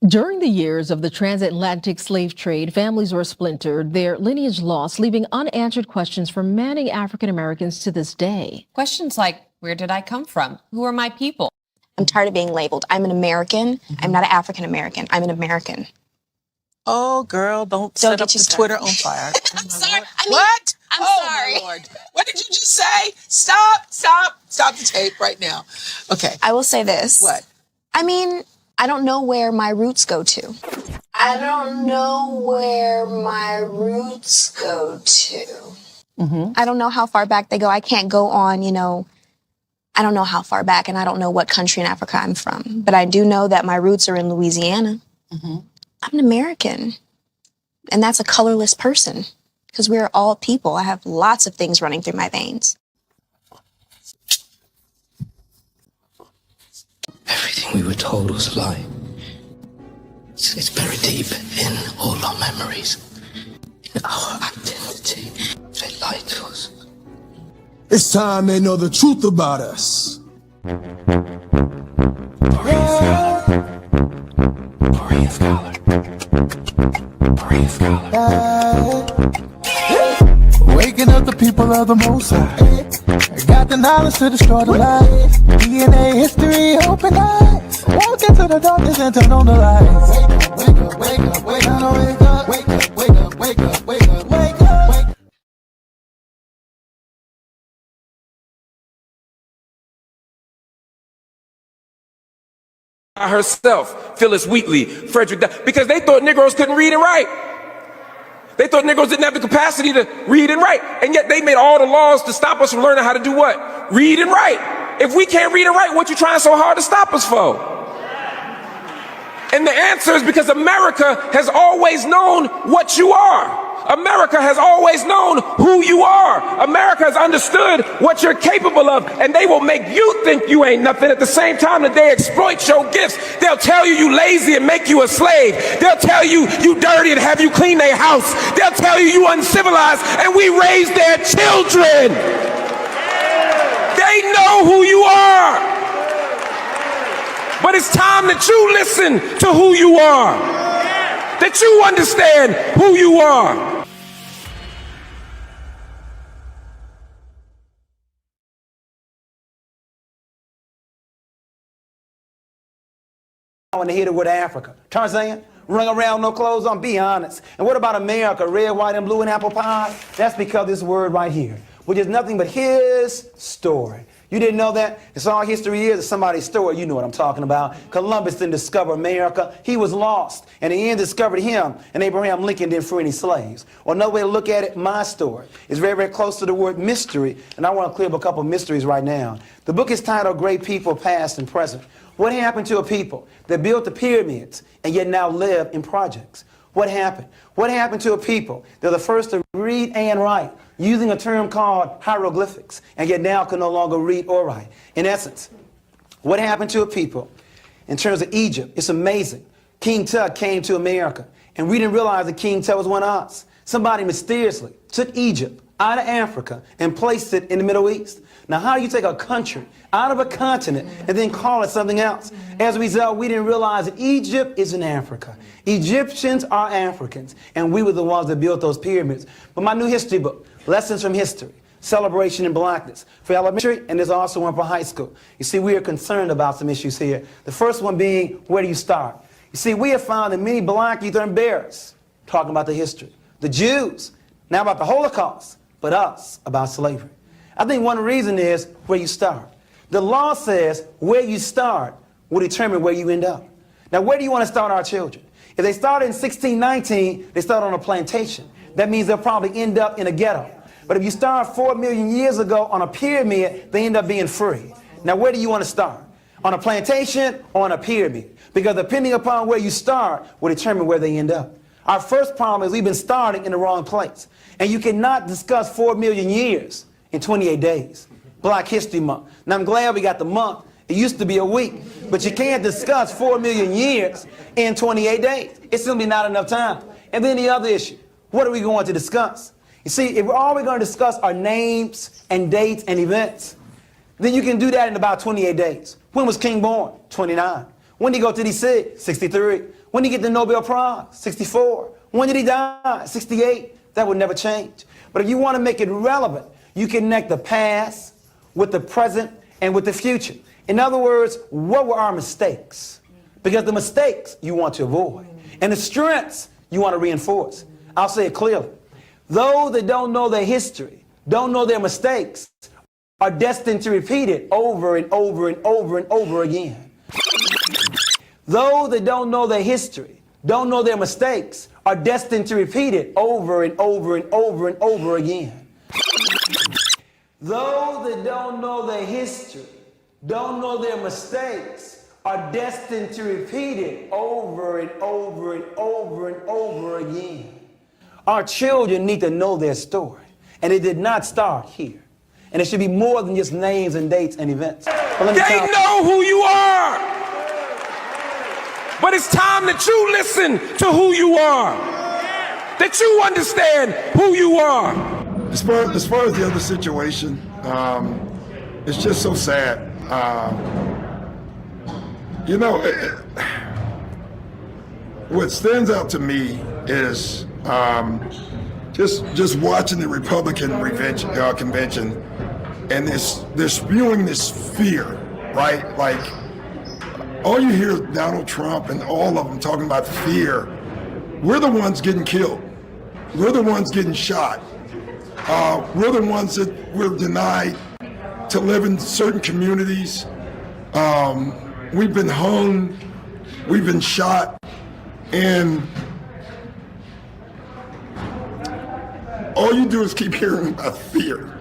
During the years of the transatlantic slave trade, families were splintered, their lineage lost, leaving unanswered questions for many African Americans to this day. Questions like, where did I come from? Who are my people? I'm tired of being labeled. I'm an American. I'm not an African American. I'm an American. Oh, girl, don't set up the Twitter on fire. I'm sorry. What? I'm sorry. My Lord. What did you just say? Stop the tape right now. Okay. I will say this. What? I mean, I don't know where my roots go to. I don't know where my roots go to. I don't know how far back they go. I can't go on, I don't know how far back, and I don't know what country in Africa I'm from. But I do know that my roots are in Louisiana. I'm an American. And that's a colorless person. Because we are all people. I have lots of things running through my veins. Everything we were told was a lie. It's buried deep in all our memories, in our identity. They lied to us. It's time they know the truth about us. Korean scholar. Waking up the people of the Mosaic. Got the knowledge to destroy the lies. DNA, history, open eyes. Walk into the darkness and turn on the lights. Wake up, wake up, wake up, wake up, wake up, wake up, wake up, wake up, wake up. Herself, Phyllis Wheatley, Frederick, because they thought Negroes couldn't read and write. They thought Negroes didn't have the capacity to read and write, and yet they made all the laws to stop us from learning how to do what? Read and write. If we can't read and write, what you trying so hard to stop us for? And the answer is because America has always known what you are. America has always known who you are. America has understood what you're capable of, and they will make you think you ain't nothing at the same time that they exploit your gifts. They'll tell you you lazy and make you a slave. They'll tell you you dirty and have you clean their house. They'll tell you you uncivilized, and we raise their children. They know who you are. But it's time that you listen to who you are, that you understand who you are. I want to hit it with Africa. Tarzan, run around, no clothes on, be honest. And what about America, red, white, and blue, and apple pie? That's because this word right here, which is nothing but his story. You didn't know that? It's all history is somebody's story. You know what I'm talking about. Columbus didn't discover America. He was lost. And in the end discovered him, and Abraham Lincoln didn't free any slaves. Or another way to look at it, my story is very, very close to the word mystery. And I want to clear up a couple of mysteries right now. The book is titled Great People, Past and Present. What happened to a people that built the pyramids and yet now live in projects? What happened? What happened to a people that are the first to read and write using a term called hieroglyphics and yet now can no longer read or write? In essence, what happened to a people in terms of Egypt? It's amazing. King Tut came to America, and we didn't realize that King Tut was one of us. Somebody mysteriously took Egypt out of Africa and placed it in the Middle East. Now, how do you take a country out of a continent and then call it something else? As a result, we didn't realize that Egypt is in Africa. Egyptians are Africans, and we were the ones that built those pyramids. But my new history book, Lessons from History, Celebration in Blackness, for elementary, and there's also one for high school. You see, we are concerned about some issues here. The first one being, where do you start? You see, we have found that many black youth are embarrassed talking about the history. The Jews, now about the Holocaust, but us about slavery. I think one reason is where you start. The law says where you start will determine where you end up. Now, where do you want to start our children? If they started in 1619, they start on a plantation. That means they'll probably end up in a ghetto. But if you start 4 million years ago on a pyramid, they end up being free. Now, where do you want to start? On a plantation or on a pyramid? Because depending upon where you start will determine where they end up. Our first problem is we've been starting in the wrong place. And you cannot discuss 4 million years in 28 days. Black History Month. Now, I'm glad we got the month. It used to be a week. But you can't discuss 4 million years in 28 days. It's simply not enough time. And then the other issue, what are we going to discuss? You see, if all we're going to discuss are names and dates and events, then you can do that in about 28 days. When was King born? 29. When did he go to DC? 63. When did he get the Nobel Prize? 64. When did he die? 68. That would never change. But if you want to make it relevant, you connect the past with the present and with the future. In other words, what were our mistakes? Because the mistakes you want to avoid, and the strengths you want to reinforce. I'll say it clearly. Those that don't know their history, don't know their mistakes, are destined to repeat it over and over and over and over again. Those that don't know their history, don't know their mistakes, are destined to repeat it over and over and over and over again. Those that don't know their history, don't know their mistakes, are destined to repeat it over and over and over and over again. Our children need to know their story, and it did not start here. And it should be more than just names and dates and events. They know who you are. But it's time that you listen to who you are. That you understand who you are. As far as the other situation, it's just so sad. You know, what stands out to me is just watching the Republican convention, and they're spewing this fear, right? Like, all you hear is Donald Trump and all of them talking about fear. We're the ones getting killed. We're the ones getting shot. We're the ones that we're denied to live in certain communities. We've been hung, we've been shot, and all you do is keep hearing about fear.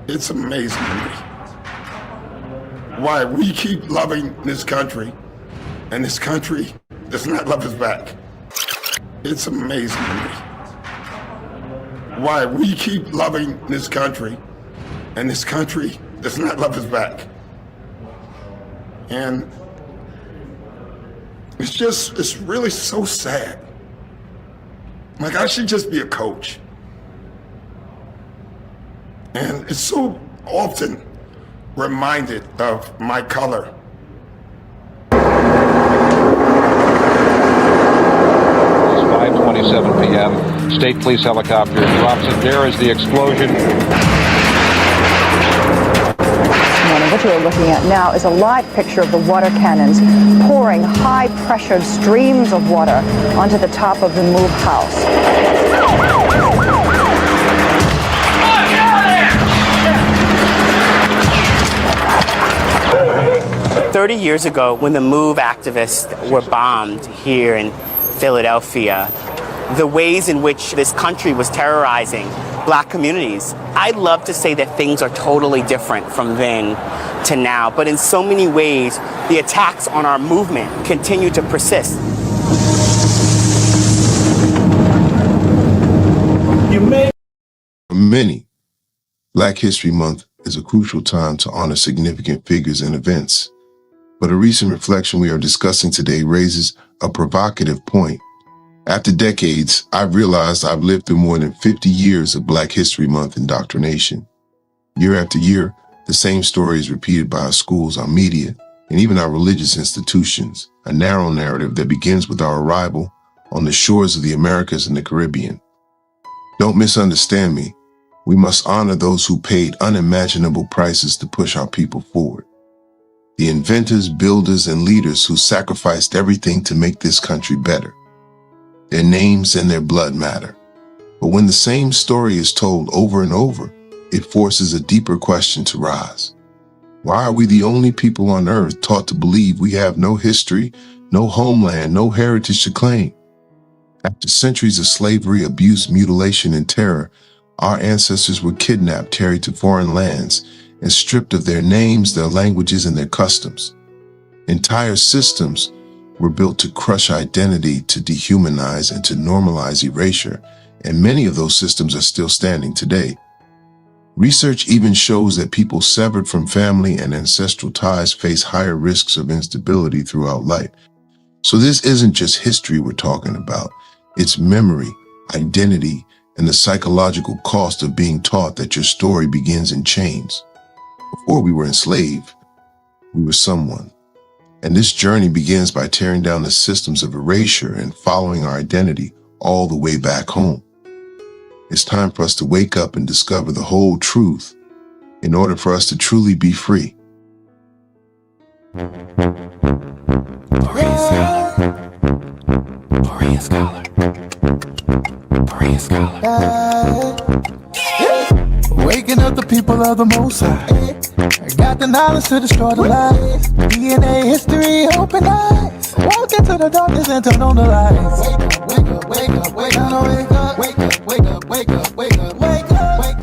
It's amazing to me why we keep loving this country and this country does not love us back. It's amazing to me why we keep loving this country and this country does not love us back. And it's really so sad. Like, I should just be a coach. And it's so often reminded of my color. 5:27 p.m. State police helicopter drops it. There is the explosion. What you're looking at now is a live picture of the water cannons pouring high-pressured streams of water onto the top of the move house. 30 years ago, when the MOVE activists were bombed here in Philadelphia, the ways in which this country was terrorizing black communities, I'd love to say that things are totally different from then to now, but in so many ways, the attacks on our movement continue to persist. For many, Black History Month is a crucial time to honor significant figures and events. But a recent reflection we are discussing today raises a provocative point. After decades, I've realized I've lived through more than 50 years of Black History Month indoctrination. Year after year, the same story is repeated by our schools, our media, and even our religious institutions, a narrow narrative that begins with our arrival on the shores of the Americas and the Caribbean. Don't misunderstand me. We must honor those who paid unimaginable prices to push our people forward. The inventors, builders, and leaders who sacrificed everything to make this country better. Their names and their blood matter. But when the same story is told over and over, it forces a deeper question to rise. Why are we the only people on earth taught to believe we have no history, no homeland, no heritage to claim? After centuries of slavery, abuse, mutilation, and terror, our ancestors were kidnapped, carried to foreign lands, and stripped of their names, their languages, and their customs. Entire systems were built to crush identity, to dehumanize, and to normalize erasure, and many of those systems are still standing today. Research even shows that people severed from family and ancestral ties face higher risks of instability throughout life. So this isn't just history we're talking about. It's memory, identity, and the psychological cost of being taught that your story begins in chains. Before we were enslaved, we were someone. And this journey begins by tearing down the systems of erasure and following our identity all the way back home. It's time for us to wake up and discover the whole truth in order for us to truly be free. Berean scholar. Berean scholar. Berean scholar. Waking up the people of the Mosaic. Got the knowledge to destroy the lies. DNA history, open eyes. Walk into the darkness and turn on the lights. Wake up, wake up, wake up, wake up, wake up, wake up, wake up, wake up, wake up, wake up.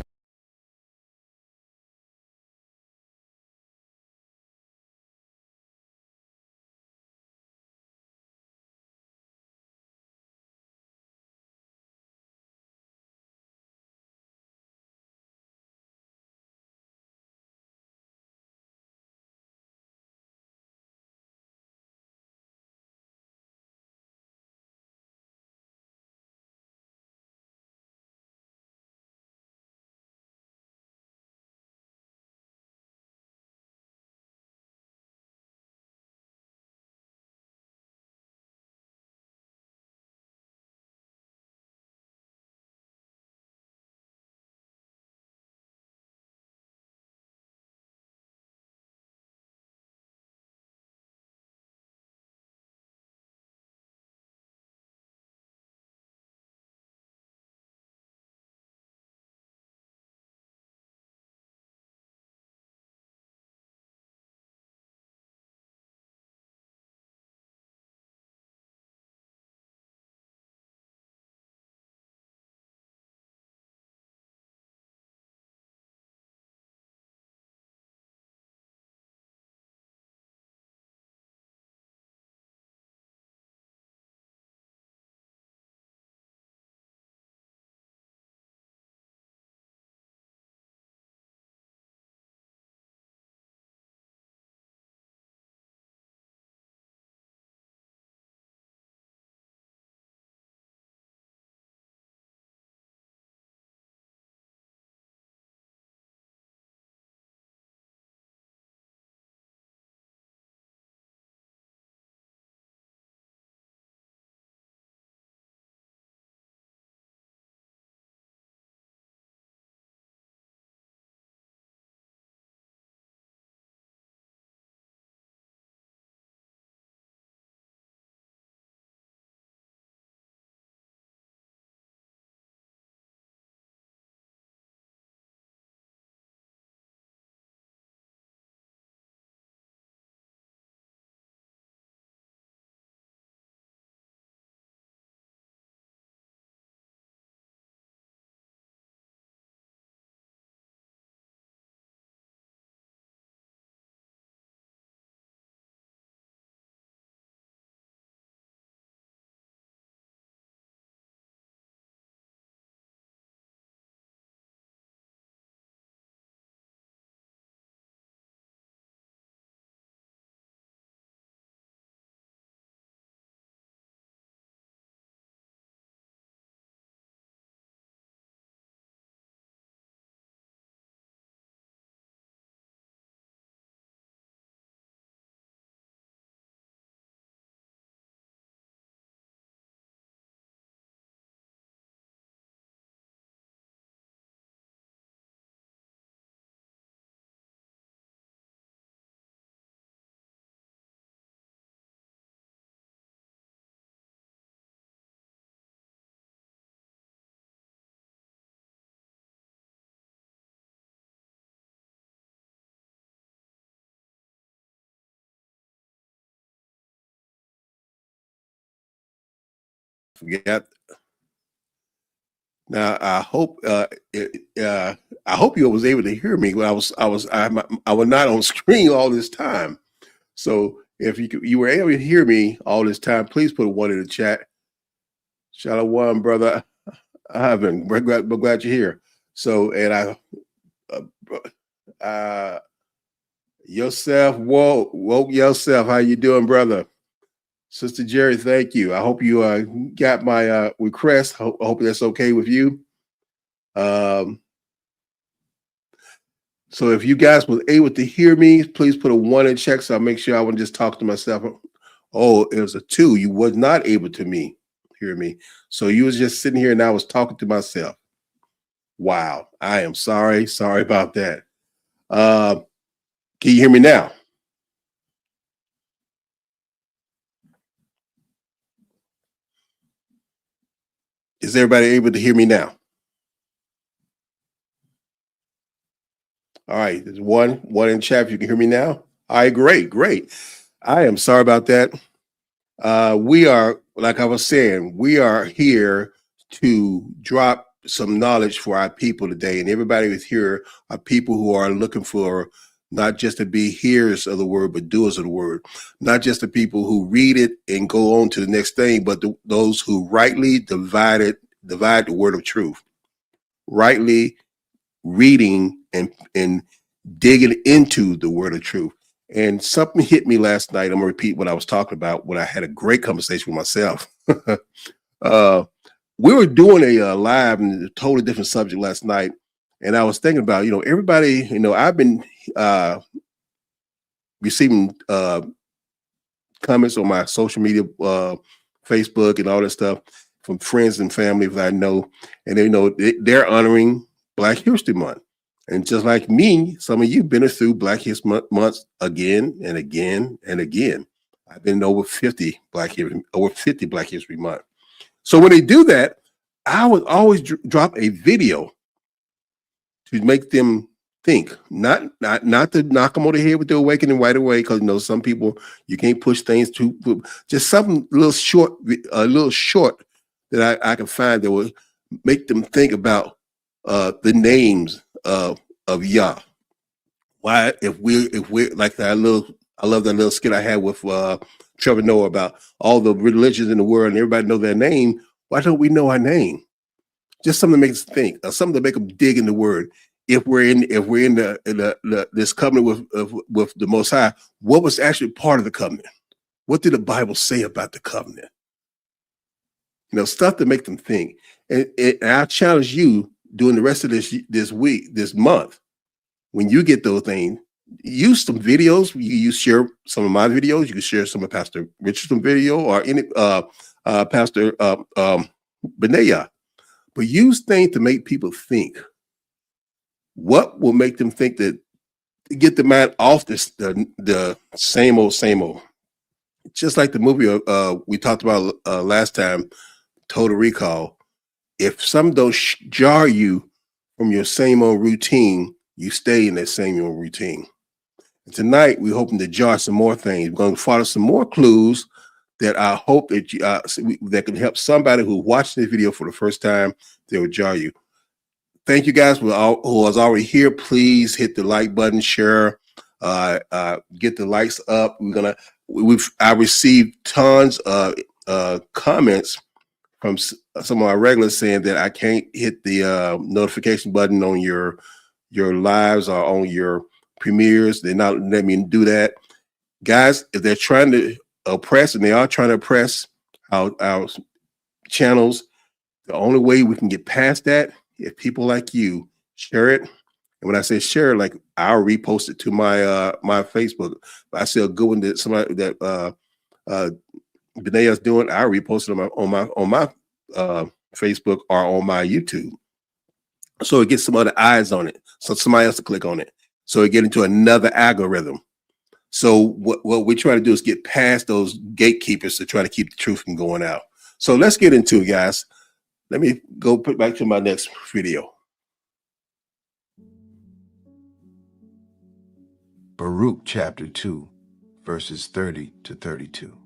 Forget. Now I hope you was able to hear me when I was not on screen all this time. So if you were able to hear me all this time, please put a 1 in the chat. Shalom, brother. Ivan, we're glad you're here. So, and Yosef, woke Yosef, how you doing, brother? Sister Jerry, thank you. I hope you got my request. Hope that's okay with you. So if you guys was able to hear me, please put a 1 in check so I'll make sure I wouldn't just talk to myself. Oh, it was a 2. You was not able to hear me. So you was just sitting here and I was talking to myself. Wow. I am sorry. Sorry about that. Can you hear me now? Is everybody able to hear me now? All right, there's one in chat. If you can hear me now. All right, great. I am sorry about that. We are, like I was saying, we are here to drop some knowledge for our people today. And everybody who's here are people who are looking for not just to be hearers of the word, but doers of the word. Not just the people who read it and go on to the next thing, but those who rightly divide the word of truth. Rightly reading and digging into the word of truth. And something hit me last night. I'm gonna repeat what I was talking about when I had a great conversation with myself. We were doing a live and a totally different subject last night, and I was thinking about, everybody, I've been receiving comments on my social media, Facebook and all that stuff from friends and family that I know, and they're honoring Black History Month. And just like me, some of you been through Black History Months again and again and again. I've been over 50 Black History Month. So when they do that, I would always drop a video to make them think, not to knock them on the head with the awakening right away, because some people, you can't push things too, just something a little short that I can find that will make them think about the names of Yah. Why, if we're like that I love that little skit I had with Trevor Noah about all the religions in the world and everybody know their name. Why don't we know our name? Just something to make us think, something to make them dig in the word. If we're in this covenant with the Most High, what was actually part of the covenant? What did the Bible say about the covenant? Stuff to make them think. And I challenge you during the rest of this week, this month, when you get those things, use some videos. You share some of my videos. You can share some of Pastor Richardson video or any Pastor Benaya. But use things to make people think. What will make them think that get the mind off the same old? Just like the movie we talked about last time, Total Recall. If something don't jar you from your same old routine, you stay in that same old routine. And tonight, we're hoping to jar some more things. We're going to follow some more clues that I hope that that can help somebody who watched this video for the first time. They will jar you. Thank you guys who was already here. Please hit the like button, share, get the likes up. I received tons of comments from some of our regulars saying that I can't hit the notification button on your lives or on your premieres. They're not letting me do that. Guys, if they're trying to oppress, and they are trying to oppress our channels, the only way we can get past that, if people like you share it. And when I say share, like I'll repost it to my my Facebook. If I see a good one that somebody that Benea's doing, I repost it on my Facebook or on my YouTube. So it gets some other eyes on it. So somebody else to click on it. So it get into another algorithm. So what we try to do is get past those gatekeepers to try to keep the truth from going out. So let's get into it, guys. Let me go put back to my next video. Baruch chapter 2, verses 30 to 32.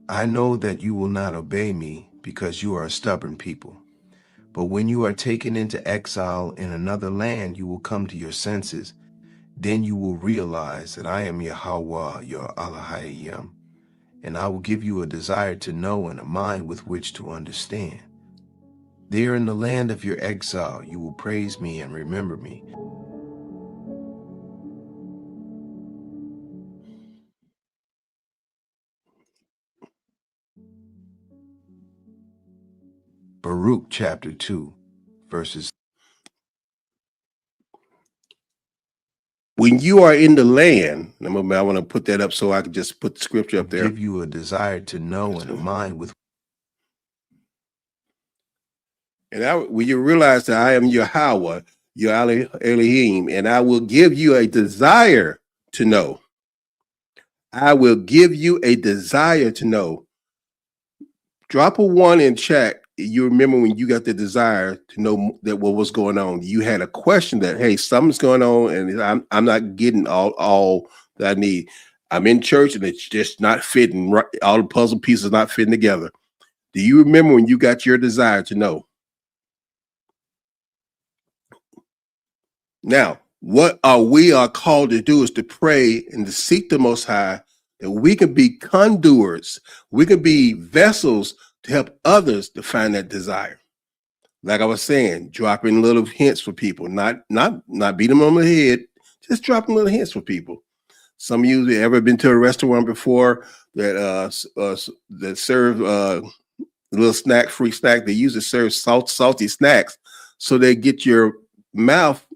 I know that you will not obey me because you are a stubborn people. But when you are taken into exile in another land, you will come to your senses. Then you will realize that I am Yahweh, your Elohim, and I will give you a desire to know and a mind with which to understand. There in the land of your exile, you will praise me and remember me. Baruch chapter 2, verses. when you are in the land, I want to put that up so I can just put the scripture up there. Give you a desire to know and a mind with. And when you realize that I am Yahweh, your Elohim, and I will give you a desire to know. I will give you a desire to know. Drop a 1 in chat. You remember when you got the desire to know that what was going on. You had a question that, hey, something's going on, and I'm not getting all that I need. I'm in church and it's just not fitting. Right, all the puzzle pieces not fitting together. Do you remember when you got your desire to know? Now, what we are called to do is to pray and to seek the Most High, that we can be conduits, we can be vessels to help others to find that desire. Like I was saying, dropping little hints for people, not beat them on the head, just dropping little hints for people. Some of you have ever been to a restaurant before that serve a little snack, free snack? They usually serve salty snacks, so they get your mouth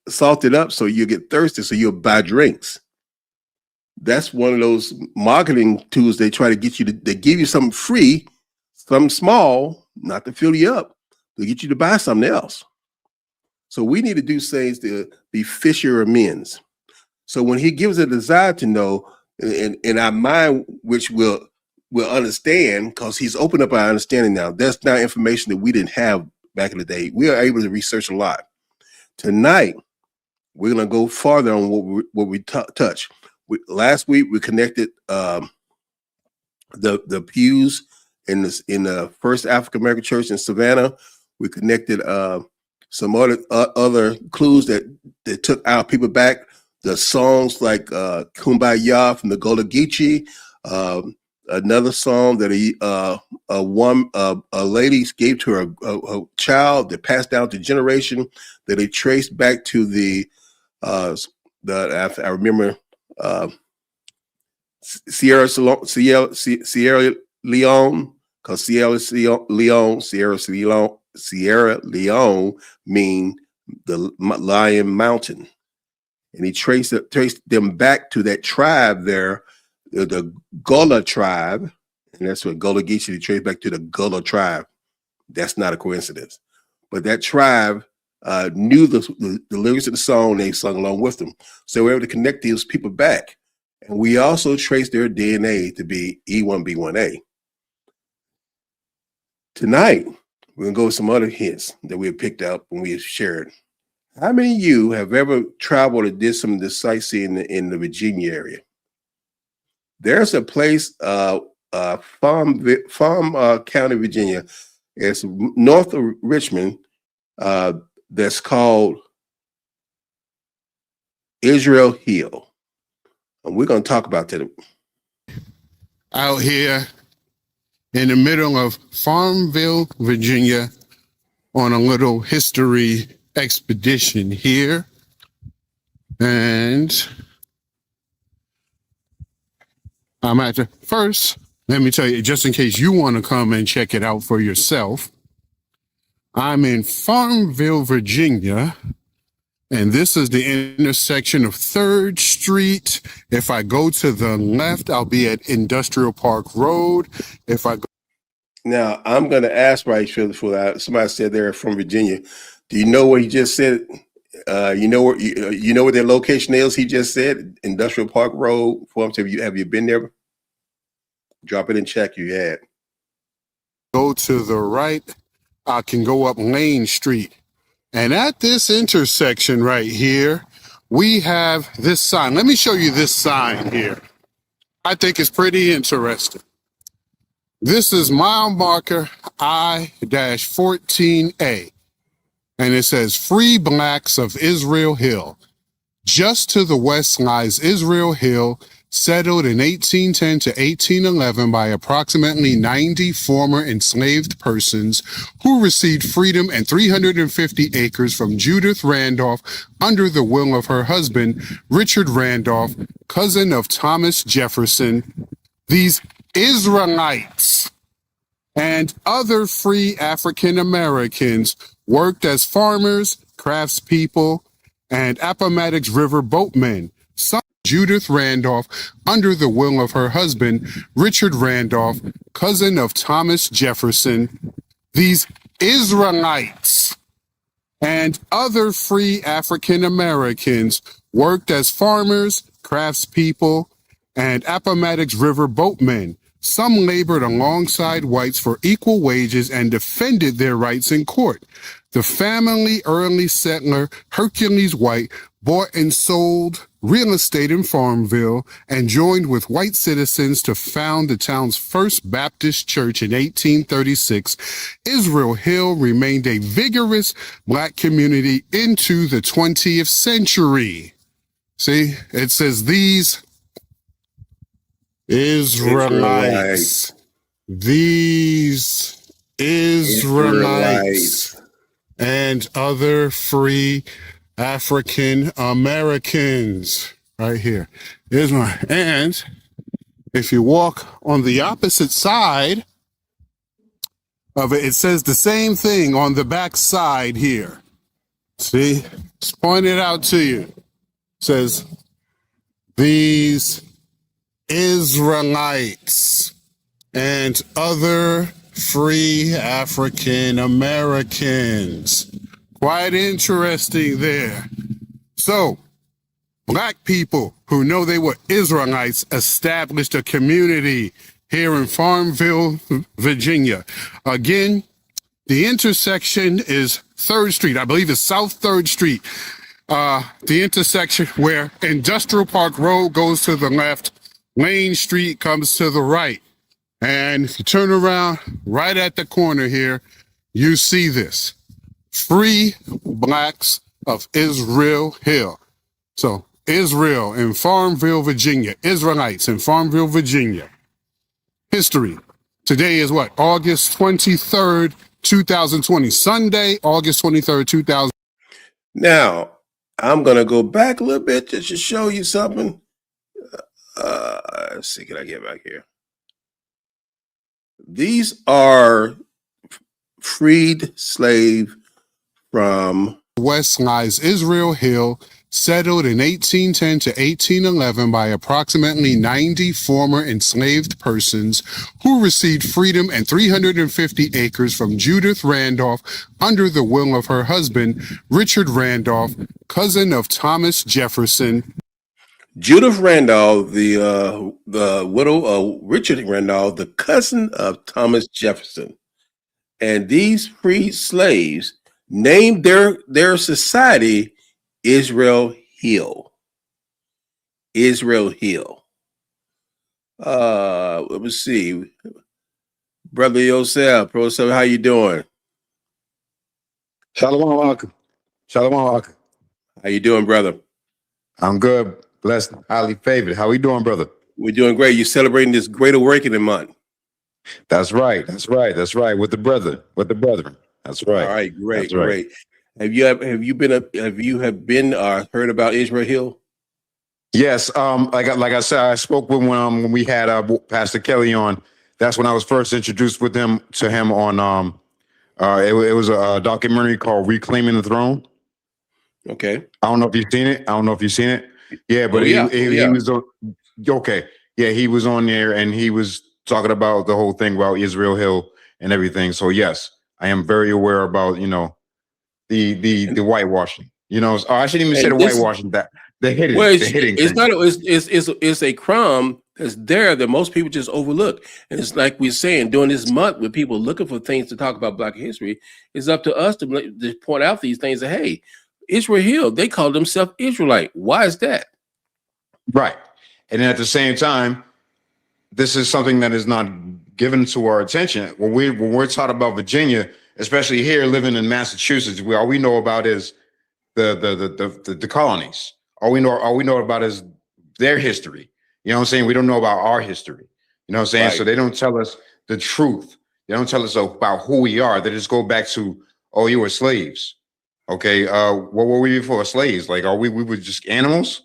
salted up so you get thirsty, so you'll buy drinks. That's one of those marketing tools they try to get you to. They give you something free, something small, not to fill you up, to get you to buy something else. So we need to do things to be fisher of men. So when he gives a desire to know in our mind, which we'll understand, because he's opened up our understanding now. That's now information that we didn't have back in the day. We are able to research a lot. Tonight, we're going to go farther on what we touch. Last week, we connected the pews in the First African American Church in Savannah. We connected some other clues that took our people back. The songs like Kumbaya from the Gullah Geechee, another song that a lady gave to her child that passed down to generation, that they traced back to I remember Sierra Leone, because Sierra Leone mean the Lion Mountain. And he traced them back to that tribe there, the Gullah tribe. And that's what Gullah Geechee, he traced back to the Gullah tribe. That's not a coincidence. But that tribe knew the lyrics of the song, they sung along with them. So they were able to connect these people back. And we also traced their DNA to be E1B1A. Tonight, we're going to go with some other hints that we have picked up and we have shared. How many of you have ever traveled and did some of the sightseeing in the Virginia area? There's a place, Farm County, Virginia. It's north of Richmond. That's called Israel Hill. And we're going to talk about that. Out here in the middle of Farmville, Virginia, on a little history expedition here. And I'm at the first, let me tell you, just in case you want to come and check it out for yourself, I'm in Farmville, Virginia, and this is the intersection of 3rd Street. If I go to the left, I'll be at Industrial Park Road. If I go Now, I'm going to ask right for that. Somebody said they're from Virginia. Do you know what he just said? You know where their location is? He just said Industrial Park Road. Have you been there? Drop it in check. You had. Go to the right, I can go up Lane Street. And at this intersection right here, we have this sign. Let me show you this sign here. I think it's pretty interesting. This is mile marker I-14A. And it says Free Blacks of Israel Hill. Just to the west lies Israel Hill, settled in 1810 to 1811 by approximately 90 former enslaved persons who received freedom and 350 acres from Judith Randolph under the will of her husband, Richard Randolph, cousin of Thomas Jefferson. These Israelites and other free African Americans worked as farmers, craftspeople, and Appomattox River boatmen, son of Judith Randolph, under the will of her husband, Richard Randolph, cousin of Thomas Jefferson. These Israelites and other free African Americans worked as farmers, craftspeople, and Appomattox River boatmen. Some labored alongside whites for equal wages and defended their rights in court. The family early settler Hercules White bought and sold real estate in Farmville and joined with white citizens to found the town's first Baptist church in 1836. Israel Hill remained a vigorous black community into the 20th century. See, it says these Israelites. These Israelites and other free African Americans. Right here. Israel. And if you walk on the opposite side of it, it says the same thing on the back side here. See? It's pointed out to you. It says these Israelites and other free African Americans. Quite interesting there. So, black people who know they were Israelites established a community here in Farmville, Virginia. Again, the intersection is 3rd Street. I believe it's South 3rd Street. The intersection where Industrial Park Road goes to the left, Lane Street comes to the right. And if you turn around right at the corner here, you see this. Free Blacks of Israel Hill. So Israel in Farmville, Virginia. Israelites in Farmville, Virginia. History. Today is what? August 23rd, 2020. Sunday, August 23rd, 2000. Now, I'm going to go back a little bit just to show you something. Let's see, can I get back here? These are freed slave from west lies Israel Hill, settled in 1810 to 1811 by approximately 90 former enslaved persons who received freedom and 350 acres from Judith Randolph under the will of her husband, Richard Randolph, cousin of Thomas Jefferson. Judith Randolph, the widow of Richard Randolph, the cousin of Thomas Jefferson. And these freed slaves named their society Israel Hill. Israel Hill. Let me see. Brother Yosef, how you doing? Shalom alaikum. Shalom alaikum. How you doing, brother? I'm good. Blessed, highly favored. How we doing, brother? We're doing great. You're celebrating this Great Awakening month. That's right. That's right. That's right. With the brethren. That's right. All right, great, That's right. great. Have you been heard about Israel Hill? Yes. Like I said, I spoke with when we had Pastor Kelly on. That's when I was first introduced to him on it was a documentary called Reclaiming the Throne. Okay. I don't know if you've seen it. Yeah, but he was okay. Yeah, he was on there and he was talking about the whole thing about Israel Hill and everything. So yes, I am very aware about the whitewashing. I shouldn't even say the whitewashing, that the hitting. Well, it's it's a crumb that's there that most people just overlook. And it's like we're saying during this month when people looking for things to talk about Black history, it's up to us to point out these things that, hey, Israel Hill, they call themselves Israelite. Why is that? Right. And then at the same time, this is something that is not given to our attention. When we're taught about Virginia, especially here living in Massachusetts, all we know about is the colonies. All we know about is their history. You know what I'm saying? We don't know about our history. You know what I'm saying? Right. So they don't tell us the truth. They don't tell us about who we are. They just go back to, oh, you were slaves. Okay, what were we before slaves? Like, we were just animals?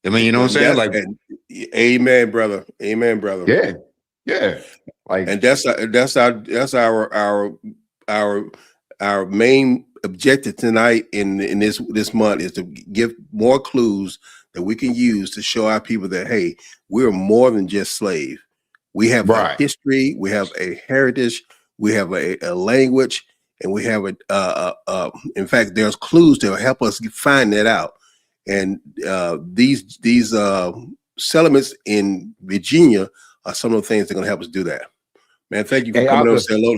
I mean, you know what I'm saying? Like, amen, brother. Amen, brother. Yeah, yeah. Like, and that's our main objective tonight in this month is to give more clues that we can use to show our people that, hey, we're more than just slave. We have a history, we have a heritage, we have a language, and we have in fact, there's clues that will help us find that out. And these settlements in Virginia are some of the things that are going to help us do that. Man, thank you for coming over and saying hello.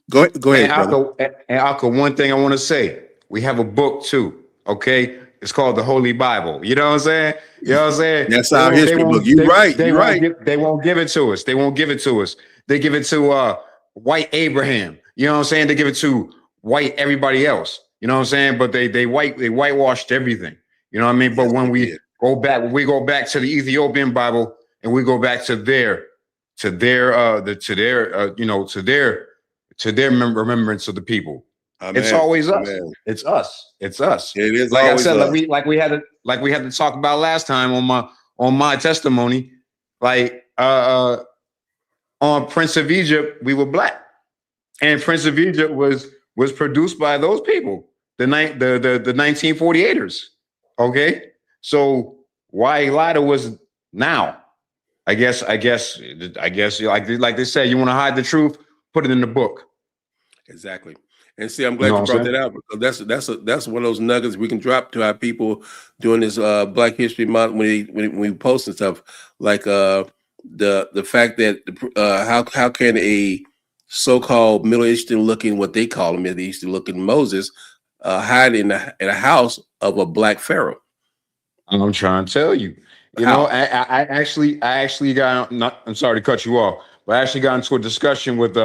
Go ahead, brother. And Alka, one thing I want to say, we have a book too, okay? It's called the Holy Bible. You know what I'm saying? You know what I'm saying? That's our history book. You're right. They won't give it to us. They won't give it to us. They give it to white Abraham. You know what I'm saying? They give it to white everybody else. You know what I'm saying? But they whitewashed everything. You know what I mean? But when we go back to the Ethiopian Bible and we go back to their remembrance of the people. Amen. It's always us. Amen. It's us. It's us. It is. Like always I said, us. like we had to talk about last time on my testimony. Like on Prince of Egypt, we were black, and Prince of Egypt was produced by those people, the 1948ers. Okay, so why Elijah was now? I guess like they said, you want to hide the truth, put it in the book. Exactly. And see, I'm glad you brought that out, because that's one of those nuggets we can drop to our people during this Black History Month when we post and stuff, like the fact that how can a so-called Middle Eastern looking, what they call him, Middle Eastern looking Moses, hide in a house of a black pharaoh? I'm trying to tell you. You know, I actually got, I'm sorry to cut you off, but I actually got into a discussion with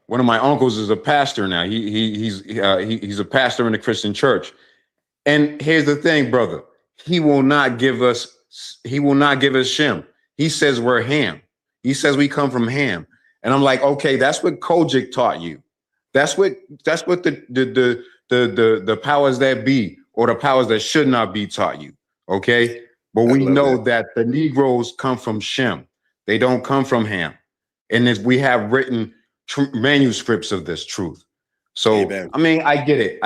one of my uncles is a pastor now. He's a pastor in a Christian church. And here's the thing, brother. He will not give us Shem. He says we're Ham. He says we come from Ham. And I'm like, okay, that's what Kojic taught you. That's what the powers that be, or the powers that should not be, taught you. Okay. But we know that the Negroes come from Shem. They don't come from Ham. And we have written manuscripts of this truth. So, amen. I mean, I get it.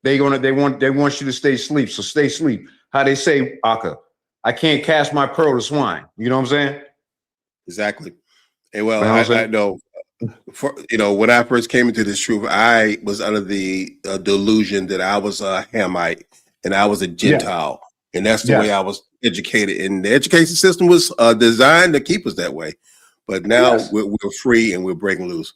They want you to stay asleep. So stay asleep. How they say, Aka, I can't cast my pearl to swine. You know what I'm saying? Exactly. And well, I know, when I first came into this truth, I was under the delusion that I was a Hamite and I was a Gentile. Yeah. And that's the way I was educated. And the education system was designed to keep us that way. But now we're free and we're breaking loose.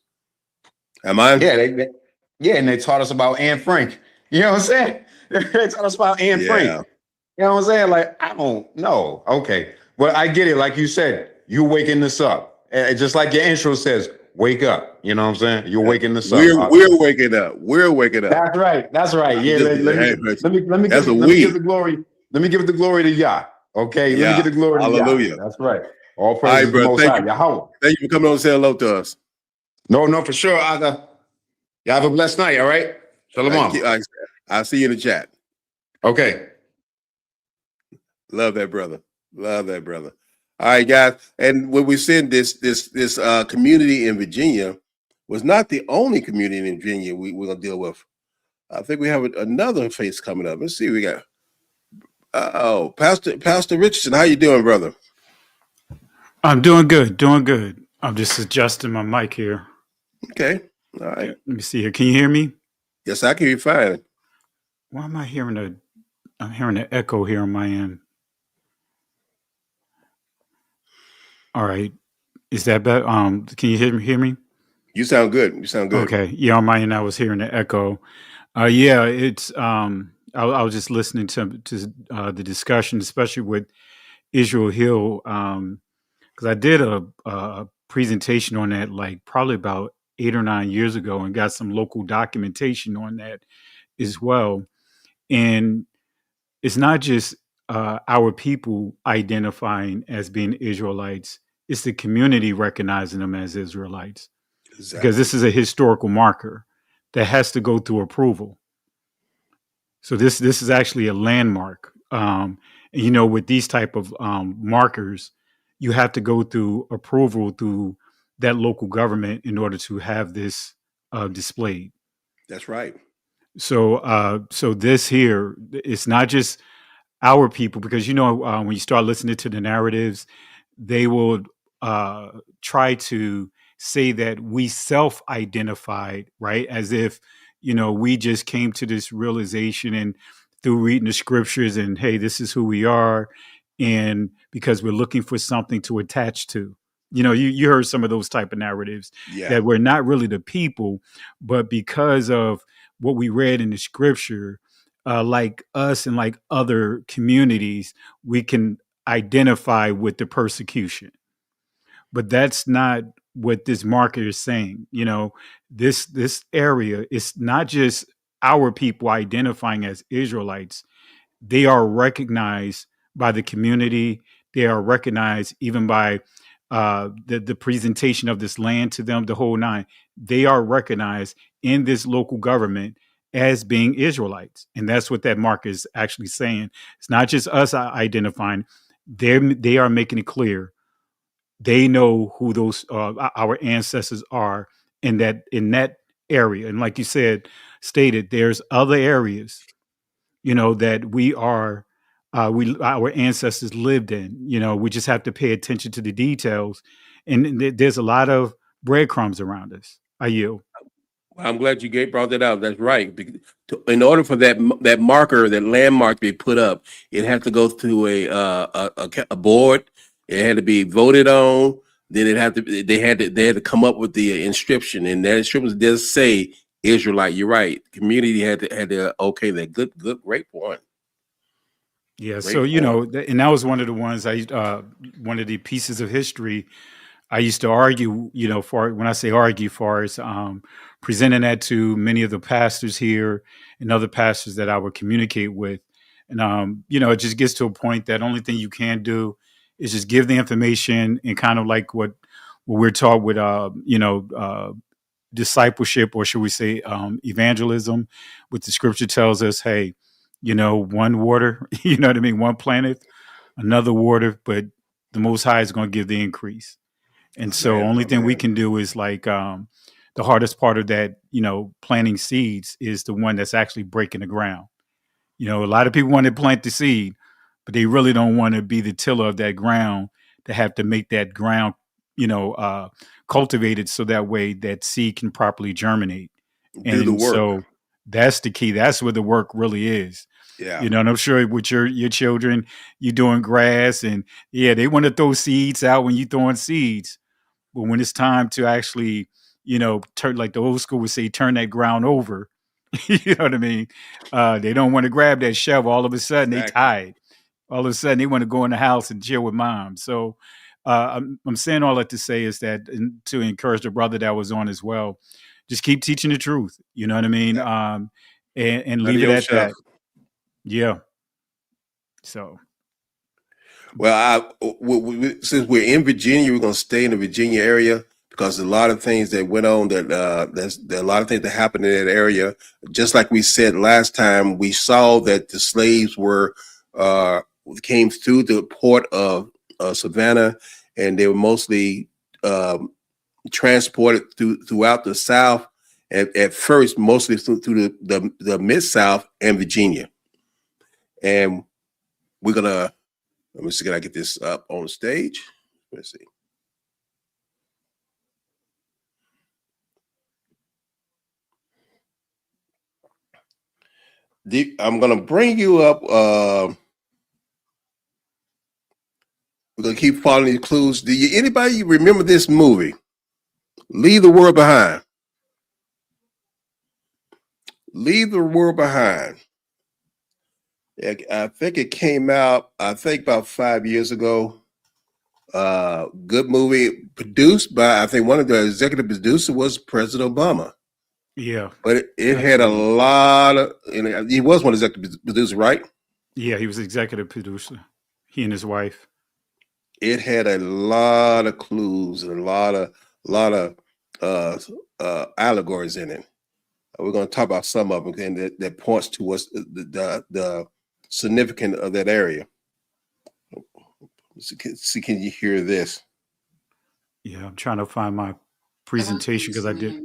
Am I? Yeah, and they taught us about Anne Frank. You know what I'm saying? They taught us about Anne Frank. You know what I'm saying? Like, I don't know. Okay. Well, I get it. Like you said, you're waking this up. Just like your intro says, wake up. You know what I'm saying? You're waking this up. We're waking up. We're waking up. That's right. Yeah. Let me give the glory. Let me give the glory to Yah. Okay. Let me give the glory to Hallelujah. Yah. That's right. All praise to the Most High, Yahweh. Thank you for coming on and saying hello to us. No, for sure, Aga. Y'all have a blessed night, all right? Shalom. I'll see you in the chat. Okay. Love that brother. All right, guys. And when we send this community in Virginia was not the only community in Virginia we're going to deal with. I think we have another face coming up. Let's see. We got Pastor Richardson. How you doing, brother? I'm doing good. I'm just adjusting my mic here. Okay. All right. Let me see here. Can you hear me? Yes, I can hear you fine. Why am I hearing I'm hearing an echo here on my end. All right. Is that better? Can you hear me? You sound good. Okay. Yeah, on my end I was hearing the echo. It's I was just listening to the discussion, especially with Israel Hill, because I did a presentation on that like probably about 8 or 9 years ago, and got some local documentation on that as well. And it's not just our people identifying as being Israelites; it's the community recognizing them as Israelites, because this is a historical marker that has to go through approval. So this is actually a landmark. And, with these type of markers, you have to go through approval through that local government in order to have this displayed. That's right. So this here, it's not just our people, because when you start listening to the narratives, they will uh, try to say that we self-identified, right? As if we just came to this realization and through reading the scriptures, and hey, this is who we are, and because we're looking for something to attach to. You heard some of those type of narratives Yeah. that we're not really the people, but because of what we read in the scripture, like us and like other communities, we can identify with the persecution. But that's not what this marker is saying. This area is not just our people identifying as Israelites. They are recognized by the community. They are recognized even by the presentation of this land to them, the whole nine. They are recognized in this local government as being Israelites. And that's what that mark is actually saying. It's not just us identifying. They are making it clear. They know who those our ancestors are in that area. And like you stated, there's other areas that our ancestors lived in. We just have to pay attention to the details, and there's a lot of breadcrumbs around us. I yield. I'm glad you brought that out. That's right. In order for that marker, that landmark to be put up, it had to go through a board. It had to be voted on. Then they had to come up with the inscription, and that inscription does say Israelite. You're right. Community had to okay that. Good, great point. Yeah. Great So point. and that was one of the ones one of the pieces of history I used to argue, for when I say argue, for is presenting that to many of the pastors here and other pastors that I would communicate with. And, it just gets to a point that only thing you can do is just give the information, and kind of like what we're taught with, discipleship, or should we say evangelism, what the scripture tells us, hey, one water, you know what I mean? One planteth, another water, but the Most High is going to give the increase. And so only thing we can do is like the hardest part of that, planting seeds is the one that's actually breaking the ground. A lot of people want to plant the seed, but they really don't want to be the tiller of that ground, to have to make that ground, cultivated so that way that seed can properly germinate. Do the And work. so that's the key. That's where the work really is. Yeah. And I'm sure with your children, you're doing grass, and yeah, they want to throw seeds out when you're throwing seeds. But when it's time to actually, turn, like the old school would say, turn that ground over, you know what I mean? They don't want to grab that shovel. All of a sudden, they tired. All of a sudden, they want to go in the house and chill with mom. So I'm saying all that to say is that, and to encourage the brother that was on as well, just keep teaching the truth. You know what I mean? And leave it at that. Yeah. So. Well, since we're in Virginia, we're going to stay in the Virginia area, because a lot of things that went on there are a lot of things that happened in that area. Just like we said last time, we saw that the slaves came through the port of Savannah, and they were mostly transported throughout the South. At first, mostly through the Mid-South and Virginia. And we're gonna. Let me see, can I get this up on the stage? Let's see. I'm going to bring you up. We're going to keep following these clues. Anybody remember this movie? Leave the World Behind. Leave the World Behind. I think it came out, about 5 years ago. Good movie, produced by, I think one of the executive producers was President Obama. Yeah. But it had a lot of, and he was one of the executive producers, right? Yeah, he was executive producer. He and his wife. It had a lot of clues and a lot of allegories in it. We're going to talk about some of them, and that points to what's the significance of that area. See, can you hear this? Yeah, I'm trying to find my presentation because I did.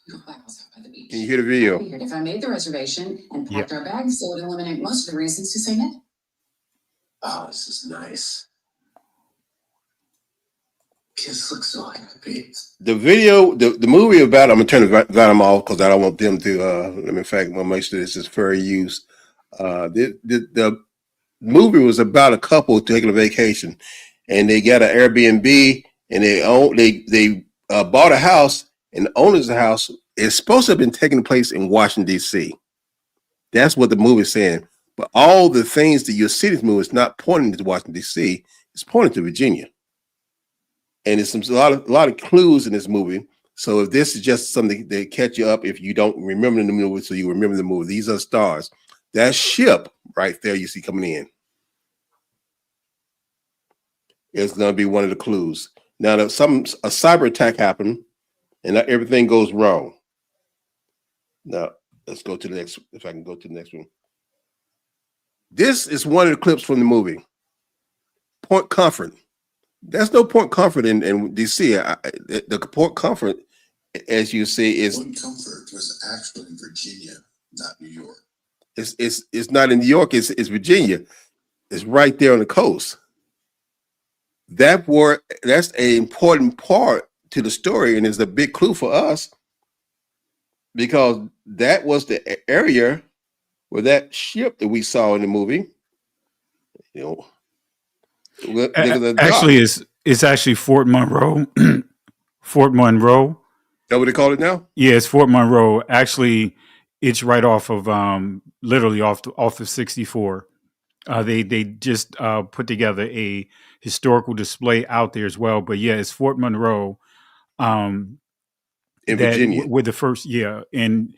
Can you hear the video? If I made the reservation and Yeah. packed our bags, so it would eliminate most of the reasons to say no. Oh, this is nice. Kids look so happy. The video, the movie about, I'm gonna turn the volume off because I don't want them to. In fact, I'm gonna make sure this is fair use. The movie was about a couple taking a vacation, and they got an Airbnb, and they bought a house, and the owners of the house is supposed to have been taking place in Washington D.C. That's what the movie is saying. But all the things that you see this movie is not pointing to Washington D.C. It's pointing to Virginia. And there's a lot of clues in this movie. So if this is just something that catch you up, if you don't remember the movie, so you remember the movie. These are stars. That ship right there you see coming in is going to be one of the clues. Now, a cyber attack happened, and everything goes wrong. Now, let's go to the next. If I can go to the next one. This is one of the clips from the movie. Point Comfort. There's no Point Comfort in DC. The Point Comfort, as you see, is Point Comfort was actually in Virginia, not New York. It's not in New York. It's Virginia. It's right there on the coast. That's an important part to the story, and is a big clue for us because that was the area where that ship that we saw in the movie, Actually, it's actually Fort Monroe. Fort Monroe. Is that what they call it now? Yeah, it's Fort Monroe. Actually, it's right off of literally off of 64. They just put together a historical display out there as well. But yeah, it's Fort Monroe. In Virginia. With the first, and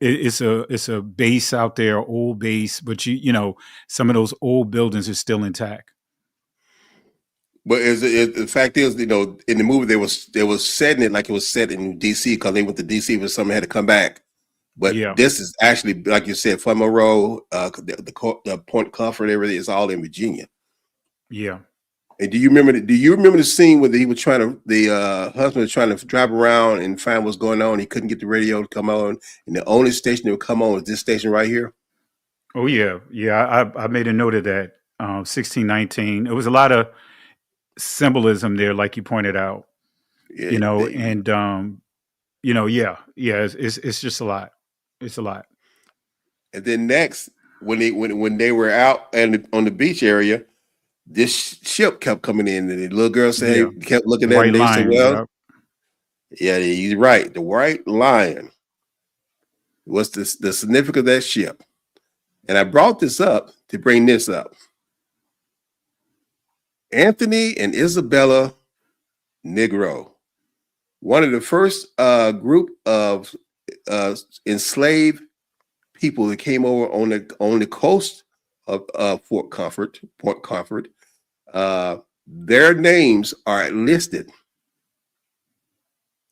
it's a base out there, old base, but you know some of those old buildings are still intact. But the fact is, in the movie they was setting it like it was set in DC because they went to DC for something had to come back. But this is actually, like you said, Fort Monroe, the Point Comfort area is all in Virginia. Yeah. And do you remember the scene where the husband was trying to drive around and find what's going on? He couldn't get the radio to come on, and the only station that would come on was this station right here. Oh yeah. I made a note of that. 1619. It was a lot of symbolism there, like you pointed out. Yeah, it's just a lot. It's a lot. And then next, when they were out and on the beach area, this ship kept coming in, and the little girl said, kept looking at it, and they said, well, yeah, he's right. The White Lion was the significance of that ship. And I brought this up to bring this up. Anthony and Isabella Negro, one of the first group of enslaved people that came over on the coast of Point Comfort. Their names are listed.